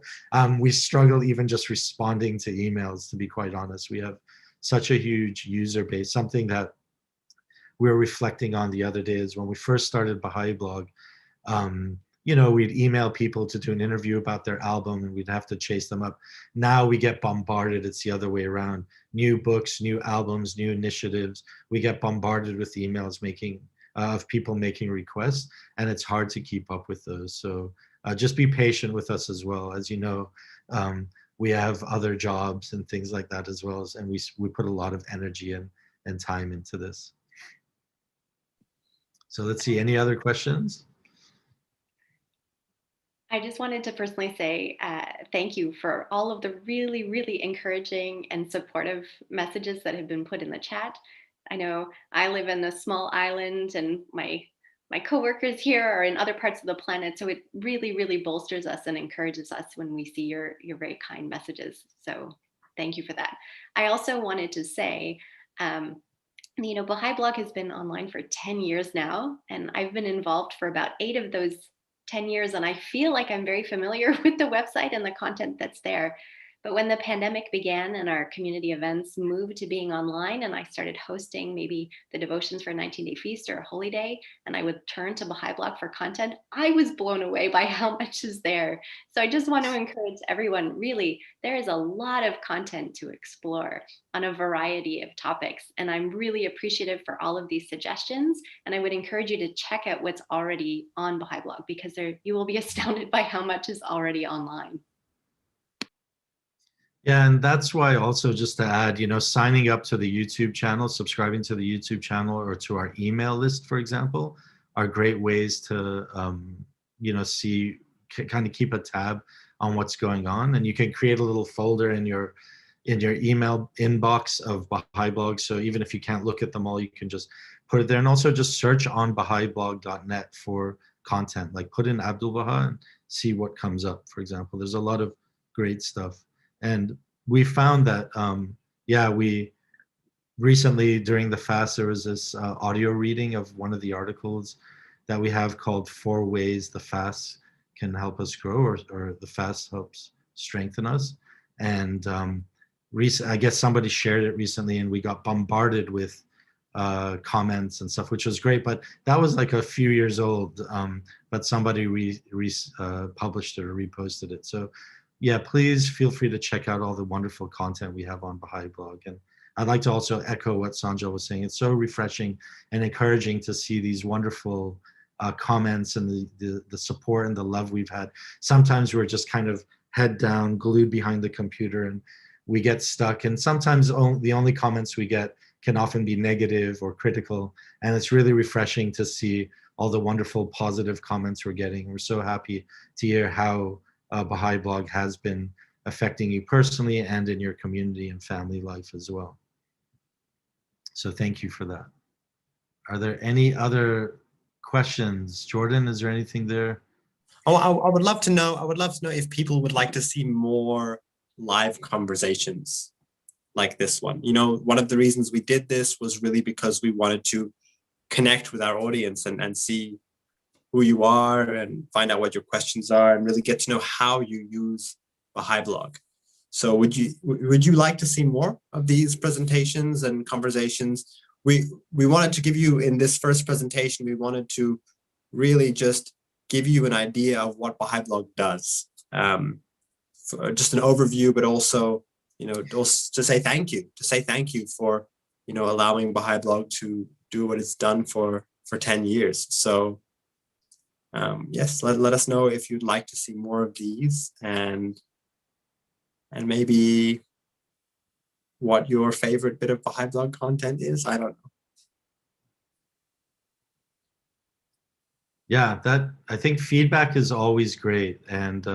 we struggle even just responding to emails, to be quite honest. We have such a huge user base. Something that we were reflecting on the other day is when we first started Baha'i Blog, we'd email people to do an interview about their album and we'd have to chase them up. Now we get bombarded. It's the other way around. New books, new albums, new initiatives. We get bombarded with emails of people making requests, and it's hard to keep up with those. So just be patient with us as well. As you know, we have other jobs and things like that as well. And we put a lot of energy and time into this. So let's see, any other questions? I just wanted to personally say thank you for all of the really, really encouraging and supportive messages that have been put in the chat. I know I live in a small island, and my coworkers here are in other parts of the planet, so it really, really bolsters us and encourages us when we see your very kind messages. So thank you for that. I also wanted to say, Baha'i Blog has been online for 10 years now, and I've been involved for about 8 of those 10 years, and I feel like I'm very familiar with the website and the content that's there. But when the pandemic began and our community events moved to being online, and I started hosting maybe the devotions for a 19-day feast or a holy day, and I would turn to Baha'i Blog for content, I was blown away by how much is there. So I just want to encourage everyone, really, there is a lot of content to explore on a variety of topics. And I'm really appreciative for all of these suggestions. And I would encourage you to check out what's already on Baha'i Blog, because you will be astounded by how much is already online. Yeah, and that's why also, just to add, signing up to the YouTube channel, subscribing to the YouTube channel or to our email list, for example, are great ways to, see, kind of keep a tab on what's going on. And you can create a little folder in your email inbox of Baha'i Blog. So even if you can't look at them all, you can just put it there. And also just search on Baha'iBlog.net for content, like put in Abdul Baha and see what comes up, for example. There's a lot of great stuff. And we found that, we recently during the fast, there was this audio reading of one of the articles that we have called 4 Ways the Fast Can Help Us Grow, or the fast helps strengthen us. And I guess somebody shared it recently, and we got bombarded with comments and stuff, which was great. But that was like a few years old, but somebody published it or reposted it. So yeah, please feel free to check out all the wonderful content we have on Baha'i Blog. And I'd like to also echo what Sonjel was saying. It's so refreshing and encouraging to see these wonderful comments and the support and the love we've had. Sometimes we're just kind of head down, glued behind the computer, and we get stuck. And sometimes the only comments we get can often be negative or critical. And it's really refreshing to see all the wonderful positive comments we're getting. We're so happy to hear how Baha'i Blog has been affecting you personally and in your community and family life as well. So thank you for that. Are there any other questions? Jordan, is there anything there? Oh, I would love to know. I would love to know if people would like to see more live conversations like this one. One of the reasons we did this was really because we wanted to connect with our audience and see who you are and find out what your questions are and really get to know how you use Baha'i Blog. So would you like to see more of these presentations and conversations? We wanted to give you, in this first presentation, we wanted to really just give you an idea of what Baha'i Blog does. Just an overview, but also, to say thank you for, allowing Baha'i Blog to do what it's done for 10 years. So yes, let us know if you'd like to see more of these, and maybe what your favorite bit of Baha'i Blog content is. I don't know. Yeah, I think feedback is always great. And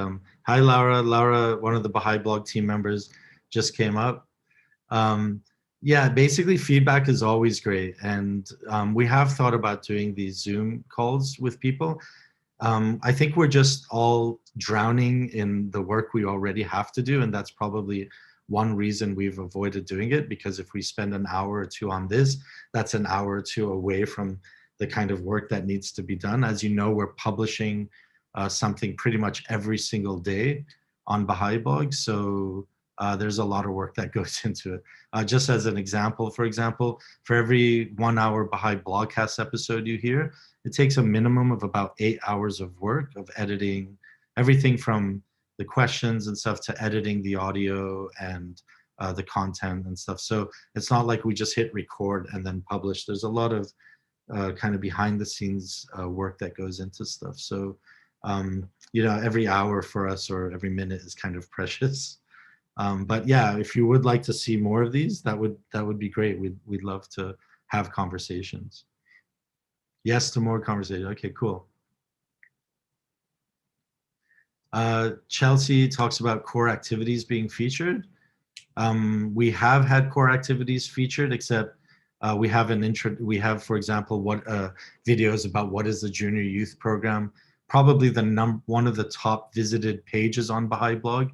hi, Laura. Laura, one of the Baha'i Blog team members, just came up. Yeah, basically feedback is always great. And we have thought about doing these Zoom calls with people. I think we're just all drowning in the work we already have to do. And that's probably one reason we've avoided doing it, because if we spend an hour or two on this, that's an hour or two away from the kind of work that needs to be done. As you know, we're publishing something pretty much every single day on Baha'i Blog. So there's a lot of work that goes into it. Just as an example, for every 1 hour Baha'i Blogcast episode you hear, it takes a minimum of about 8 hours of work of editing, everything from the questions and stuff to editing the audio and the content and stuff. So it's not like we just hit record and then publish. There's a lot of kind of behind the scenes work that goes into stuff. So, every hour for us or every minute is kind of precious. But yeah, if you would like to see more of these, that would be great. We'd love to have conversations. Yes to more conversation. Okay, cool. Chelsea talks about core activities being featured. We have had core activities featured, except we have for example, what videos about what is the junior youth program. Probably one of the top visited pages on Baha'i Blog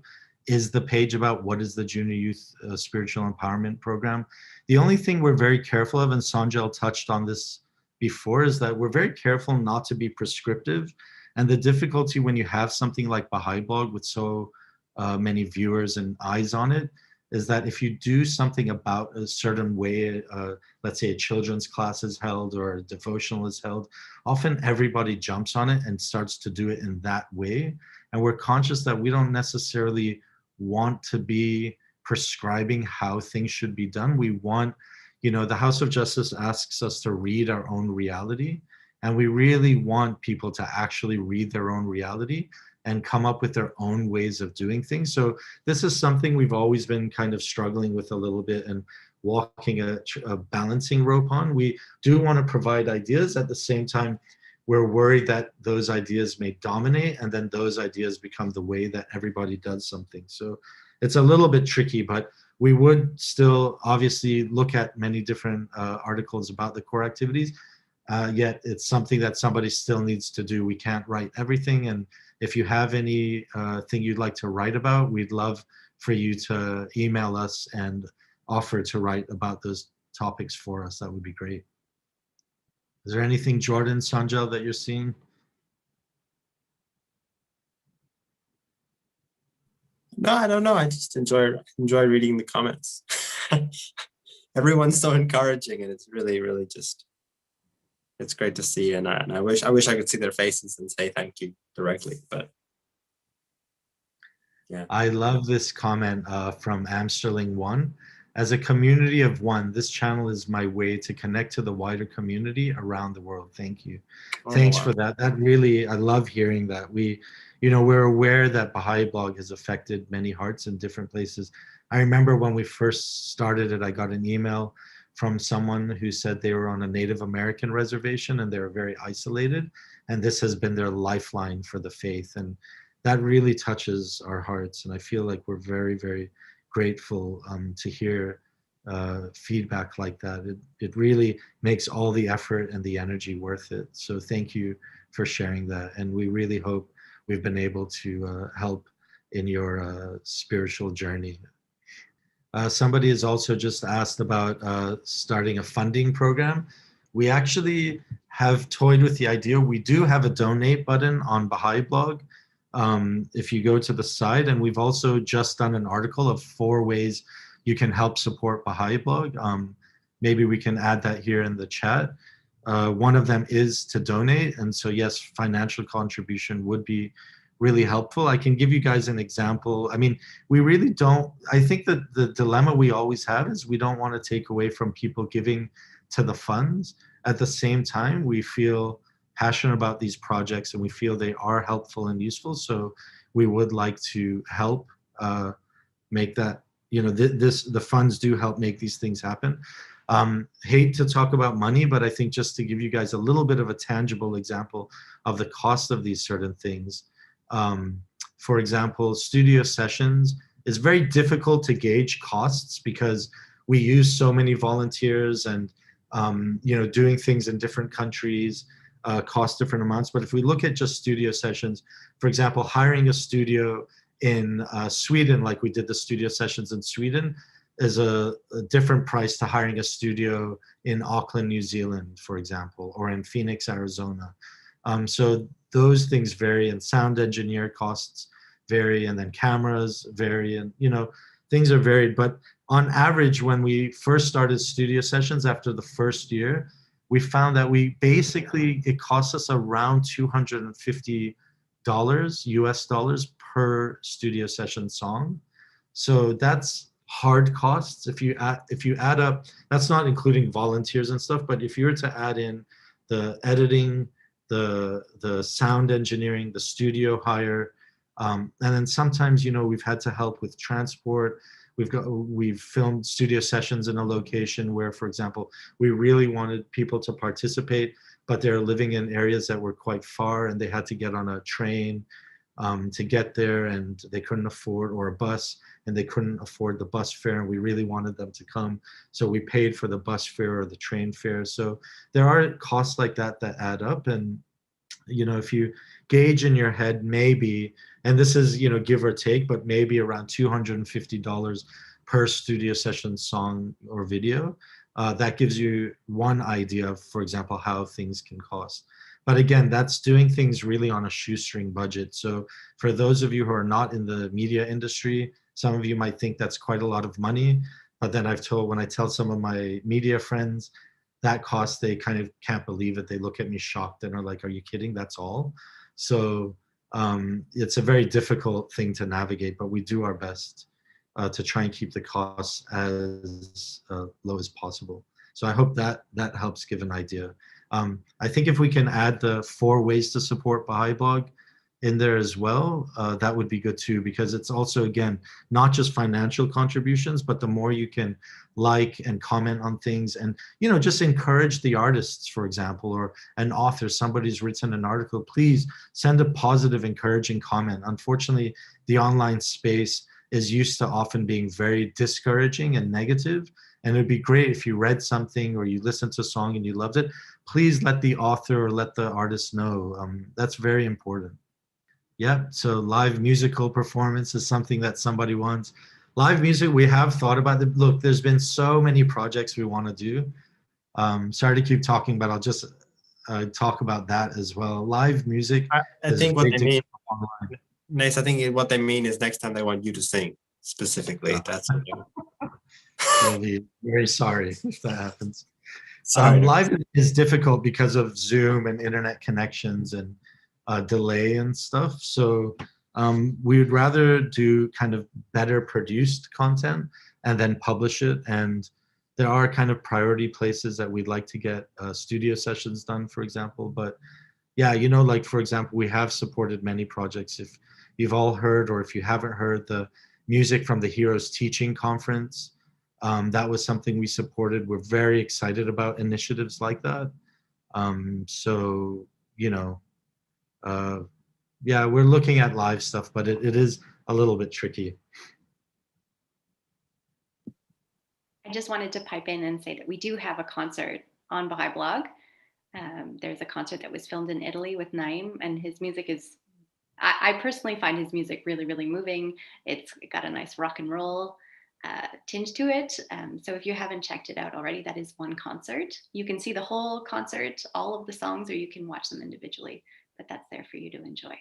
is the page about what is the junior youth spiritual empowerment program. The only thing we're very careful of, and Sonjel touched on this before, is that we're very careful not to be prescriptive. And the difficulty when you have something like Baha'i Blog with so many viewers and eyes on it is that if you do something about a certain way, let's say a children's class is held or a devotional is held, often everybody jumps on it and starts to do it in that way. And we're conscious that we don't necessarily want to be prescribing how things should be done. We want, the House of Justice asks us to read our own reality. And we really want people to actually read their own reality and come up with their own ways of doing things. So this is something we've always been kind of struggling with a little bit and walking a balancing rope on. We do want to provide ideas. At the same time, we're worried that those ideas may dominate and then those ideas become the way that everybody does something. So it's a little bit tricky, but we would still obviously look at many different articles about the core activities. Yet it's something that somebody still needs to do. We can't write everything. And if you have any thing you'd like to write about, we'd love for you to email us and offer to write about those topics for us. That would be great. Is there anything, Jordan, Sonjel, that you're seeing? No, I don't know. I just enjoy reading the comments. Everyone's so encouraging, and it's really, really just, it's great to see. And I wish I could see their faces and say thank you directly. But yeah, I love this comment from Amsterling1. As a community of one, this channel is my way to connect to the wider community around the world. Thank you. Thanks for that. That really, I love hearing that. We're aware that Baha'i Blog has affected many hearts in different places. I remember when we first started it, I got an email from someone who said they were on a Native American reservation and they were very isolated. And this has been their lifeline for the faith. And that really touches our hearts. And I feel like we're very, very grateful to hear feedback like that. It really makes all the effort and the energy worth it. So thank you for sharing that. And we really hope we've been able to help in your spiritual journey. Somebody has also just asked about starting a funding program. We actually have toyed with the idea. We do have a donate button on Baha'i Blog. If you go to the site, and we've also just done an article of 4 ways you can help support Baha'i Blog. Maybe we can add that here in the chat. One of them is to donate. And so yes, financial contribution would be really helpful. I can give you guys an example. I mean, we really don't, I think that the dilemma we always have is we don't want to take away from people giving to the funds. At the same time, we feel passionate about these projects and we feel they are helpful and useful. So we would like to help make that, the funds do help make these things happen. Hate to talk about money, but I think just to give you guys a little bit of a tangible example of the cost of these certain things. For example, studio sessions is very difficult to gauge costs because we use so many volunteers and, doing things in different countries cost different amounts. But if we look at just studio sessions, for example, hiring a studio in Sweden, like we did the studio sessions in Sweden, is a different price to hiring a studio in Auckland, New Zealand, for example, or in Phoenix, Arizona. So those things vary, and sound engineer costs vary, and then cameras vary, and things are varied. But on average, when we first started studio sessions after the first year, we found that it cost us around $250 US dollars per studio session song. So that's hard costs. If you add up, that's not including volunteers and stuff, but if you were to add in the editing, the sound engineering, the studio hire, And then sometimes, you know, we've had to help with transport. We've filmed studio sessions in a location where, for example, we really wanted people to participate, but they're living in areas that were quite far and they had to get on a train to get there, and they couldn't afford, or a bus, and they couldn't afford the bus fare, and we really wanted them to come. So we paid for the bus fare or the train fare. So there are costs like that that add up. And, you know, if you gauge in your head, maybe, and this is, you know, give or take, but maybe around $250 per studio session song or video, that gives you one idea of, for example, how things can cost. But again, that's doing things really on a shoestring budget. So for those of you who are not in the media industry, some of you might think that's quite a lot of money. But then when I tell some of my media friends that cost, they kind of can't believe it. They look at me shocked and are like, are you kidding? That's all? So it's a very difficult thing to navigate, but we do our best to try and keep the costs as low as possible. So I hope that helps give an idea. I think if we can add the 4 ways to support Baha'i Blog in there as well, that would be good too, because it's also, again, not just financial contributions, but the more you can like and comment on things and, you know, just encourage the artists, for example, or an author, somebody's written an article, please send a positive, encouraging comment. Unfortunately, the online space is used to often being very discouraging and negative. And it'd be great if you read something or you listened to a song and you loved it, please let the author or let the artist know. That's very important. Yeah, so live musical performance is something that somebody wants. Live music, we have thought about it. Look, there's been so many projects we want to do. Sorry to keep talking, but I'll just talk about that as well. Live music. I think what they mean, Nice. I think what they mean is next time they want you to sing specifically. That's what they mean. We'll be very sorry if that happens. Sorry. Live is difficult because of Zoom and internet connections and delay and stuff. So we would rather do kind of better produced content and then publish it. And there are kind of priority places that we'd like to get studio sessions done, for example. But yeah, you know, like, for example, we have supported many projects. If you've all heard, or if you haven't heard, the music from the Heroes Teaching Conference, that was something we supported. We're very excited about initiatives like that. So, you know, yeah, we're looking at live stuff, but it is a little bit tricky. I just wanted to pipe in and say that we do have a concert on Baha'i Blog. There's a concert that was filmed in Italy with Naim, and his music is, I personally find his music really, really moving. It's got a nice rock and roll tinge to it. So if you haven't checked it out already, that is one concert. You can see the whole concert, all of the songs, or you can watch them individually, but that's there for you to enjoy.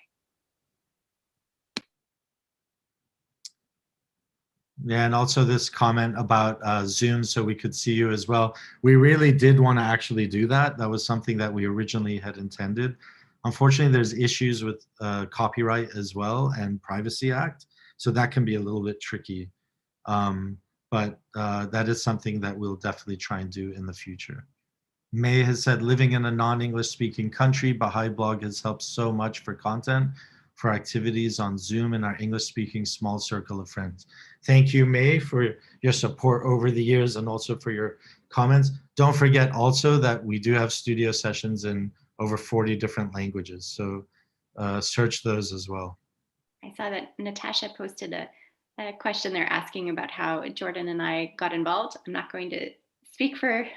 Yeah, and also this comment about Zoom so we could see you as well. We really did want to actually do that. That was something that we originally had intended. Unfortunately, there's issues with copyright as well and Privacy Act, so that can be a little bit tricky. But that is something that we'll definitely try and do in the future. May has said, living in a non-English speaking country, Baha'i Blog has helped so much for content, for activities on Zoom and our English speaking small circle of friends. Thank you, May, for your support over the years and also for your comments. Don't forget also that we do have studio sessions in over 40 different languages. So search those as well. I saw that Natasha posted a question there asking about how Jordan and I got involved. I'm not going to speak for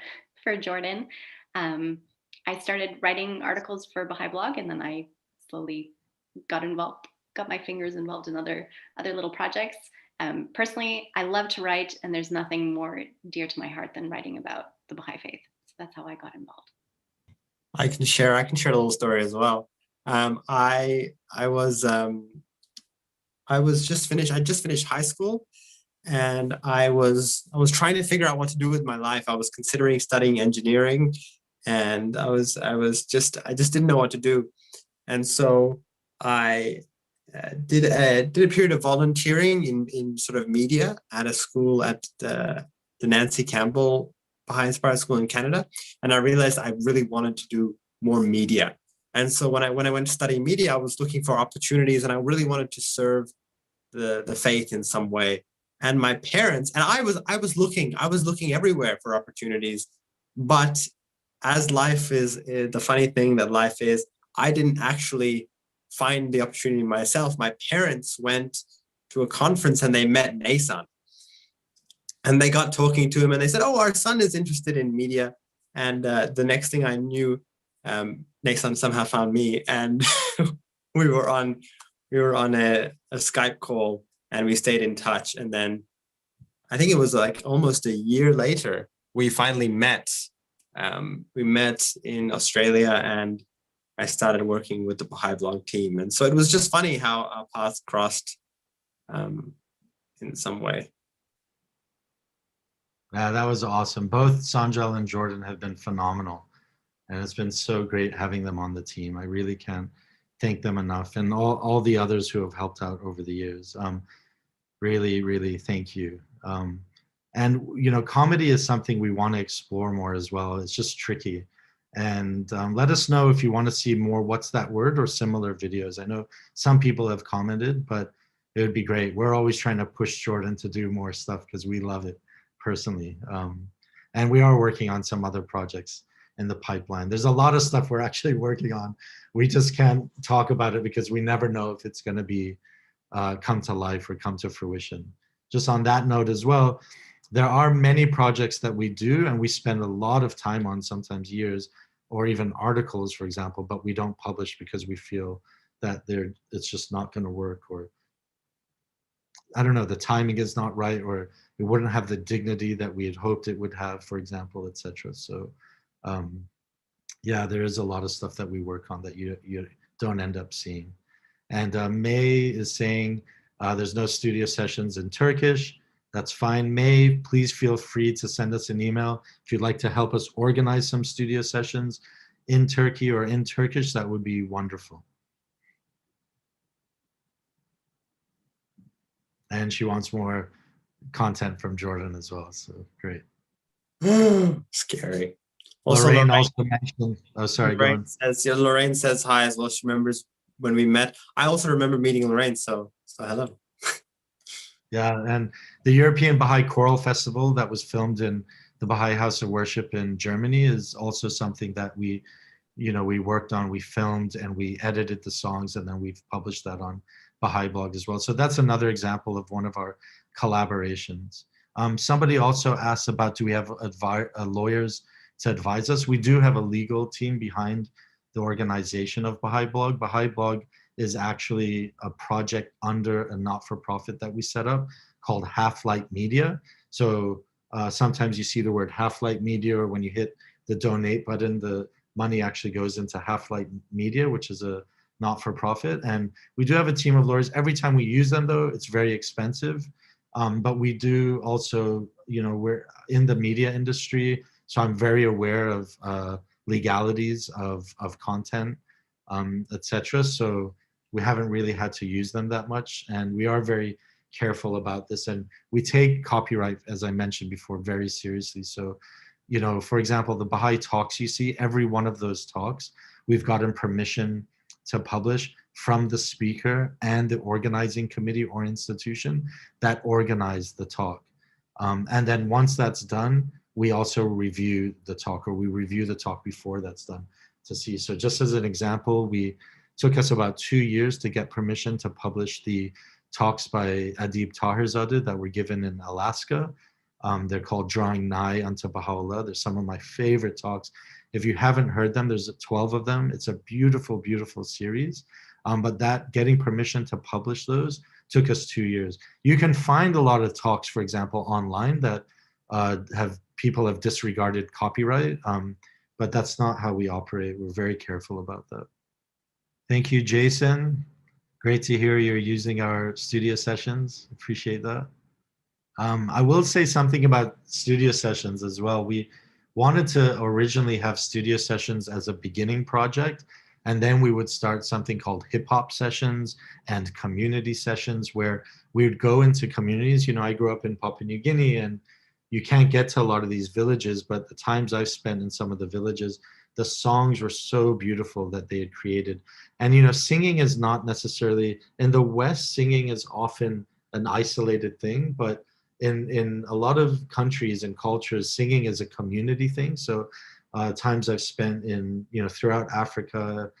Jordan. I started writing articles for Baha'i Blog, and then I slowly got my fingers involved in other little projects. Personally, I love to write, and there's nothing more dear to my heart than writing about the Baha'i faith. So that's how I got involved. I can share a little story as well. I just finished high school, and I was trying to figure out what to do with my life. I was considering studying engineering, and I just didn't know what to do. And so I did a period of volunteering in sort of media at a school at the Nancy Campbell Baha'i Inspired School in Canada. And I realized I really wanted to do more media. And so when I went to study media, I was looking for opportunities, and I really wanted to serve the faith in some way. And my parents, and I was looking everywhere for opportunities, but as life is, the funny thing that life is, I didn't actually find the opportunity myself. My parents went to a conference and they met Naysan, and they got talking to him, and they said, "Oh, our son is interested in media." And the next thing I knew, Naysan somehow found me, and we were on a Skype call, and we stayed in touch. And then I think it was like almost a year later, we finally met. We met in Australia, and I started working with the Baha'i Blog team. And so it was just funny how our paths crossed in some way. Yeah, that was awesome. Both Sonjel and Jordan have been phenomenal, and it's been so great having them on the team. I really can't thank them enough, and all the others who have helped out over the years. Really, really thank you. And you know, comedy is something we want to explore more as well. It's just tricky. And let us know if you want to see more What's That Word or similar videos. I know some people have commented, but it would be great. We're always trying to push Jordan to do more stuff because we love it personally. And we are working on some other projects in the pipeline. There's a lot of stuff we're actually working on. We just can't talk about it because we never know if it's going to be come to life or come to fruition. Just on that note as well, there are many projects that we do and we spend a lot of time on, sometimes years, or even articles, for example, but we don't publish because we feel that it's just not going to work, or I don't know, the timing is not right, or it wouldn't have the dignity that we had hoped it would have, for example, etc. So yeah, there is a lot of stuff that we work on that you don't end up seeing. And May is saying there's no studio sessions in Turkish. That's fine. May, please feel free to send us an email if you'd like to help us organize some studio sessions in Turkey or in Turkish. That would be wonderful. And she wants more content from Jordan as well. So great. Scary. Also, Lorraine also mentioned, oh, sorry, Lorraine Lorraine says hi as well. She remembers when we met. I also remember meeting Lorraine, so hello. Yeah, and the European Baha'i Choral Festival that was filmed in the Baha'i House of Worship in Germany is also something that we worked on, we filmed, and we edited the songs, and then we've published that on Baha'i Blog as well. So that's another example of one of our collaborations. Somebody also asked about, do we have lawyers to advise us? We do have a legal team behind the organization of Baha'i Blog. Baha'i Blog is actually a project under a not-for-profit that we set up called Half Light Media. So sometimes you see the word Half Light Media, or when you hit the donate button, the money actually goes into Half Light Media, which is a not-for-profit. And we do have a team of lawyers. Every time we use them, though, it's very expensive. But we do also, we're in the media industry, so I'm very aware of legalities of content, etc. So we haven't really had to use them that much, and we are very careful about this, and we take copyright, as I mentioned before, very seriously. So, for example, the Baha'i talks you see, every one of those talks, we've gotten permission to publish from the speaker and the organizing committee or institution that organized the talk. And then once that's done, we also review the talk, or we review the talk before that's done to see. So just as an example, took us about 2 years to get permission to publish the talks by Adib Tahirzadeh that were given in Alaska. They're called Drawing Nigh unto Baha'u'llah. They're some of my favorite talks. If you haven't heard them, there's 12 of them. It's a beautiful, beautiful series. But getting permission to publish those took us 2 years. You can find a lot of talks, for example, online that people have disregarded copyright, but that's not how we operate. We're very careful about that. Thank you, Jason. Great to hear you're using our studio sessions. Appreciate that. I will say something about studio sessions as well. We wanted to originally have studio sessions as a beginning project, and then we would start something called hip hop sessions and community sessions, where we would go into communities. I grew up in Papua New Guinea, and you can't get to a lot of these villages, but the times I've spent in some of the villages, the songs were so beautiful that they had created. And, you know, singing is not necessarily, in the West, singing is often an isolated thing, but in a lot of countries and cultures, singing is a community thing. So times I've spent in, you know, throughout Africa,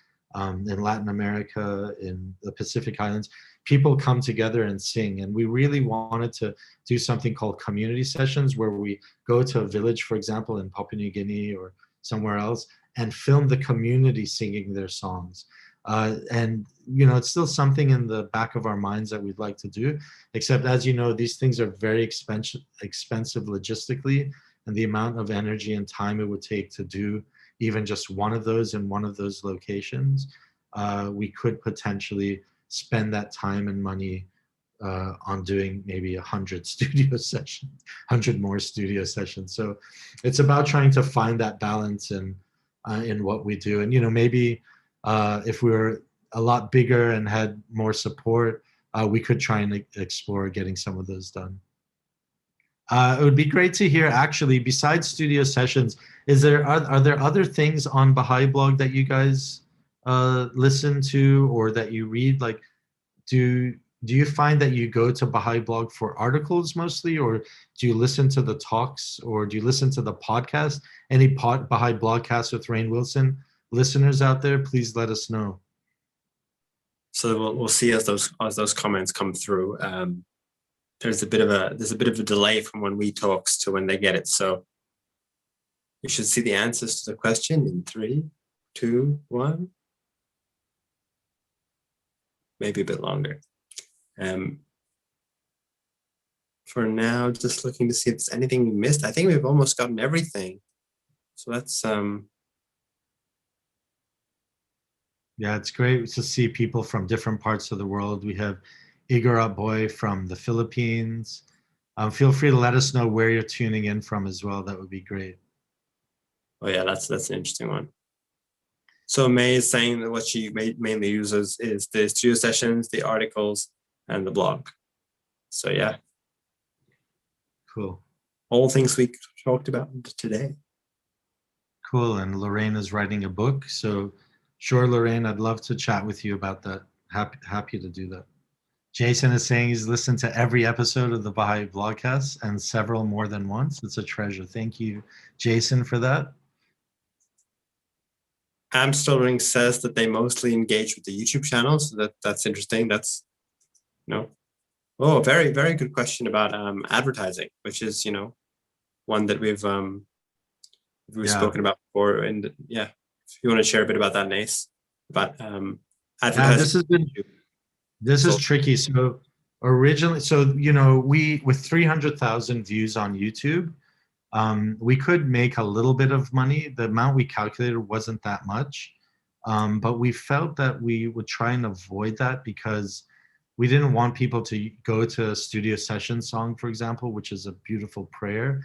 in Latin America, in the Pacific Islands, people come together and sing. And we really wanted to do something called community sessions, where we go to a village, for example, in Papua New Guinea or somewhere else, and film the community singing their songs. And, you know, it's still something in the back of our minds that we'd like to do, except, as you know, these things are very expensive logistically, and the amount of energy and time it would take to do even just one of those in one of those locations, we could potentially spend that time and money on doing maybe 100 studio sessions, 100 more studio sessions. So it's about trying to find that balance in what we do. And, you know, maybe if we were a lot bigger and had more support, we could try and explore getting some of those done. It would be great to hear, actually, besides studio sessions, are there other things on Baha'i Blog that you guys listen to or that you read? Like, do you find that you go to Baha'i Blog for articles mostly, or do you listen to the talks, or do you listen to the podcast? Any Baha'i Blogcast with Rainn Wilson listeners out there, please let us know. So we'll see as those comments come through. There's a bit of a delay from when we talks to when they get it. So you should see the answers to the question in 3, 2, 1. Maybe a bit longer. For now, just looking to see if there's anything we missed. I think we've almost gotten everything. So that's yeah, it's great to see people from different parts of the world. We have Igor Boy from the Philippines. Feel free to let us know where you're tuning in from as well. That would be great. Oh yeah, that's an interesting one. So May is saying that what she mainly uses is the studio sessions, the articles, and the blog. So yeah. Cool. All things we talked about today. Cool. And Lorraine is writing a book. So sure, Lorraine, I'd love to chat with you about that. Happy to do that. Jason is saying he's listened to every episode of the Baha'i Blogcast and several more than once. It's a treasure. Thank you, Jason, for that. Amstelling says that they mostly engage with the YouTube channel, so that's interesting. That's, you know, oh, very, very good question about advertising, which is, you know, one that we've spoken about before. And yeah, if you want to share a bit about that, Nace, about advertising. This is tricky. So originally, you know, with 300,000 views on YouTube, we could make a little bit of money. The amount we calculated wasn't that much, but we felt that we would try and avoid that because we didn't want people to go to a studio session song, for example, which is a beautiful prayer,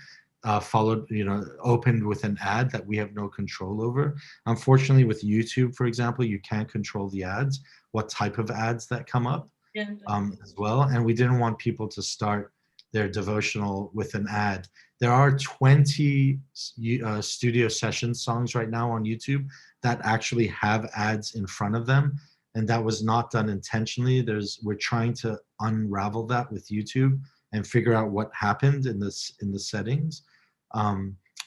followed, you know, opened with an ad that we have no control over. Unfortunately, with YouTube, for example, you can't control the ads, what type of ads that come up as well. And we didn't want people to start their devotional with an ad. There are 20 studio session songs right now on YouTube that actually have ads in front of them. And that was not done intentionally. We're trying to unravel that with YouTube and figure out what happened in the settings.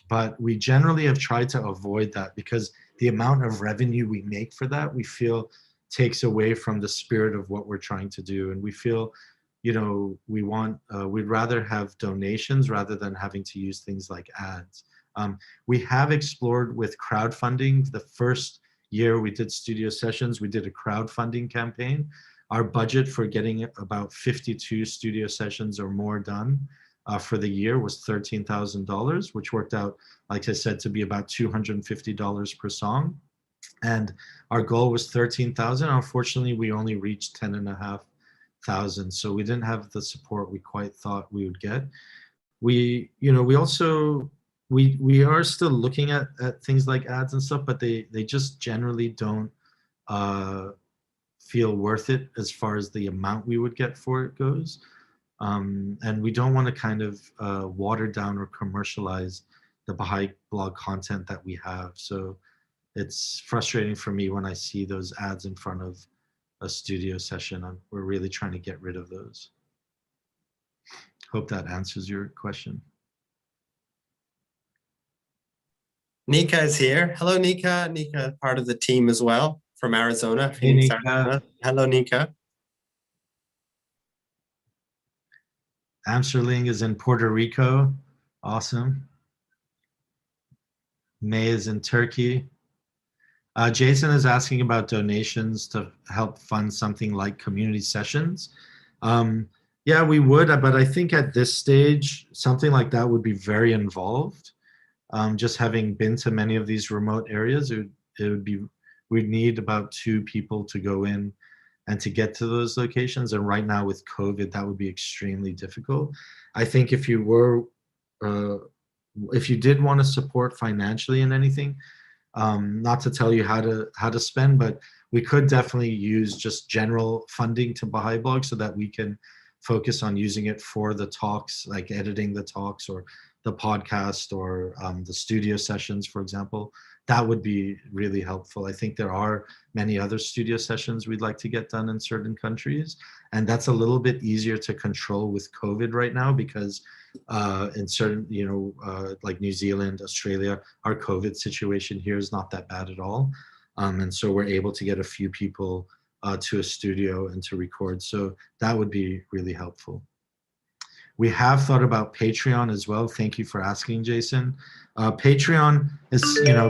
But we generally have tried to avoid that because the amount of revenue we make for that, we feel takes away from the spirit of what we're trying to do. And we feel, you know, we'd rather have donations rather than having to use things like ads. We have explored with crowdfunding. The first year we did studio sessions, we did a crowdfunding campaign. Our budget for getting about 52 studio sessions or more done for the year was $13,000, which worked out, like I said, to be about $250 per song. And our goal was 13,000. Unfortunately, we only reached 10,500. So we didn't have the support we quite thought we would get. We are still looking at things like ads and stuff, but they just generally don't feel worth it as far as the amount we would get for it goes. And we don't want to kind of water down or commercialize the Baha'i Blog content that we have. So it's frustrating for me when I see those ads in front of a studio session. We're really trying to get rid of those. Hope that answers your question. Nika is here. Hello, Nika. Nika, part of the team as well from Arizona. Hey, Phoenix, Nika. Arizona. Hello, Nika. Amsterling is in Puerto Rico. Awesome. May is in Turkey. Jason is asking about donations to help fund something like community sessions. Yeah, we would, but I think at this stage, something like that would be very involved. Just having been to many of these remote areas, it would be, we'd need about 2 people to go in and to get to those locations. And right now with COVID, that would be extremely difficult. I think if you were, if you did want to support financially in anything, not to tell you how to spend, but we could definitely use just general funding to Baha'i Blog so that we can focus on using it for the talks, like editing the talks or the podcast or the studio sessions, for example. That would be really helpful. I think there are many other studio sessions we'd like to get done in certain countries, and that's a little bit easier to control with COVID right now because in certain, like New Zealand, Australia, our COVID situation here is not that bad at all. And so we're able to get a few people to a studio and to record. So that would be really helpful. We have thought about Patreon as well. Thank you for asking, Jason. Patreon is,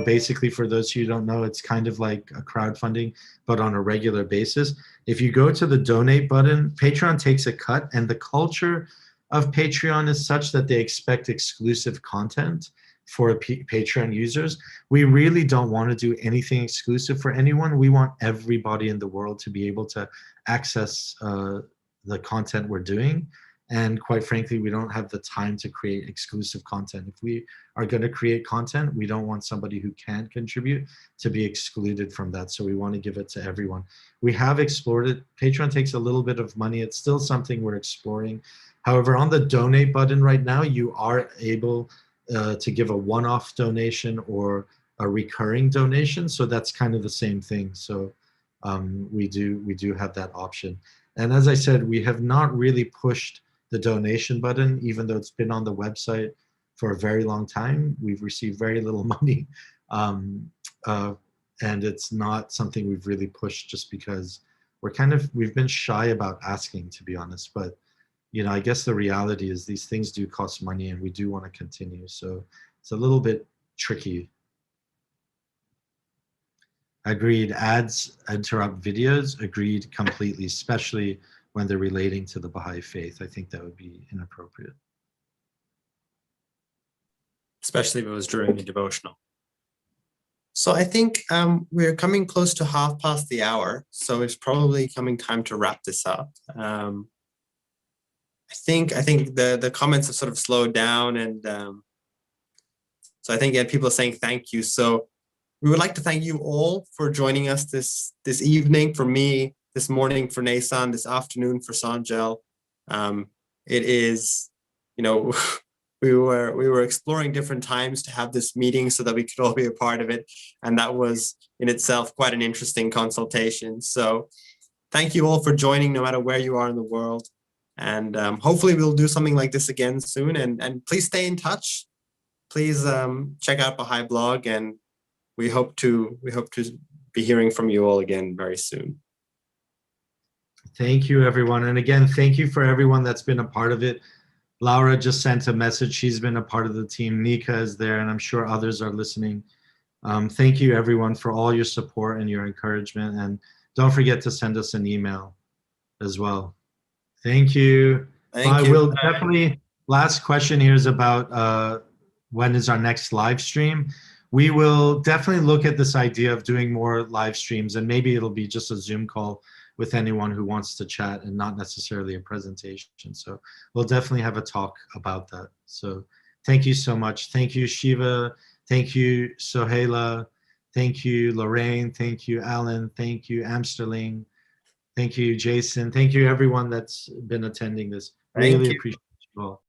basically for those who don't know, it's kind of like a crowdfunding, but on a regular basis. If you go to the donate button, Patreon takes a cut, and the culture of Patreon is such that they expect exclusive content for Patreon users. We really don't want to do anything exclusive for anyone. We want everybody in the world to be able to access the content we're doing. And quite frankly, we don't have the time to create exclusive content. If we are going to create content, we don't want somebody who can't contribute to be excluded from that. So we want to give it to everyone. We have explored it. Patreon takes a little bit of money. It's still something we're exploring. However, on the donate button right now, you are able to give a one-off donation or a recurring donation. So that's kind of the same thing. So we do have that option. And as I said, we have not really pushed the donation button, even though it's been on the website for a very long time. We've received very little money. And it's not something we've really pushed just because we've been shy about asking, to be honest. But, I guess the reality is these things do cost money and we do want to continue. So it's a little bit tricky. Agreed. Ads interrupt videos. Agreed completely, especially when they're relating to the Baha'i faith. I think that would be inappropriate. Especially if it was during the devotional. So I think we're coming close to 1/2 the hour. So it's probably coming time to wrap this up. I think the comments have sort of slowed down, and so I think people are saying thank you. So we would like to thank you all for joining us this evening. For me, this morning for Naysan, this afternoon for Sonjel. It is, we were exploring different times to have this meeting so that we could all be a part of it, and that was in itself quite an interesting consultation. So thank you all for joining, no matter where you are in the world. And hopefully we'll do something like this again soon. And please stay in touch. Please check out Baha'i Blog, and we hope to be hearing from you all again very soon. Thank you, everyone. And again, thank you for everyone that's been a part of it. Laura just sent a message. She's been a part of the team. Nika is there, and I'm sure others are listening. Thank you, everyone, for all your support and your encouragement. And don't forget to send us an email as well. Thank you. Thank you. We'll definitely, last question here is about when is our next live stream. We will definitely look at this idea of doing more live streams, and maybe it'll be just a Zoom call with anyone who wants to chat and not necessarily a presentation. So we'll definitely have a talk about that. So thank you so much. Thank you, Shiva. Thank you, Sohaila. Thank you, Lorraine. Thank you, Alan. Thank you, Amsterling. Thank you, Jason. Thank you, everyone that's been attending this. Really appreciate you all.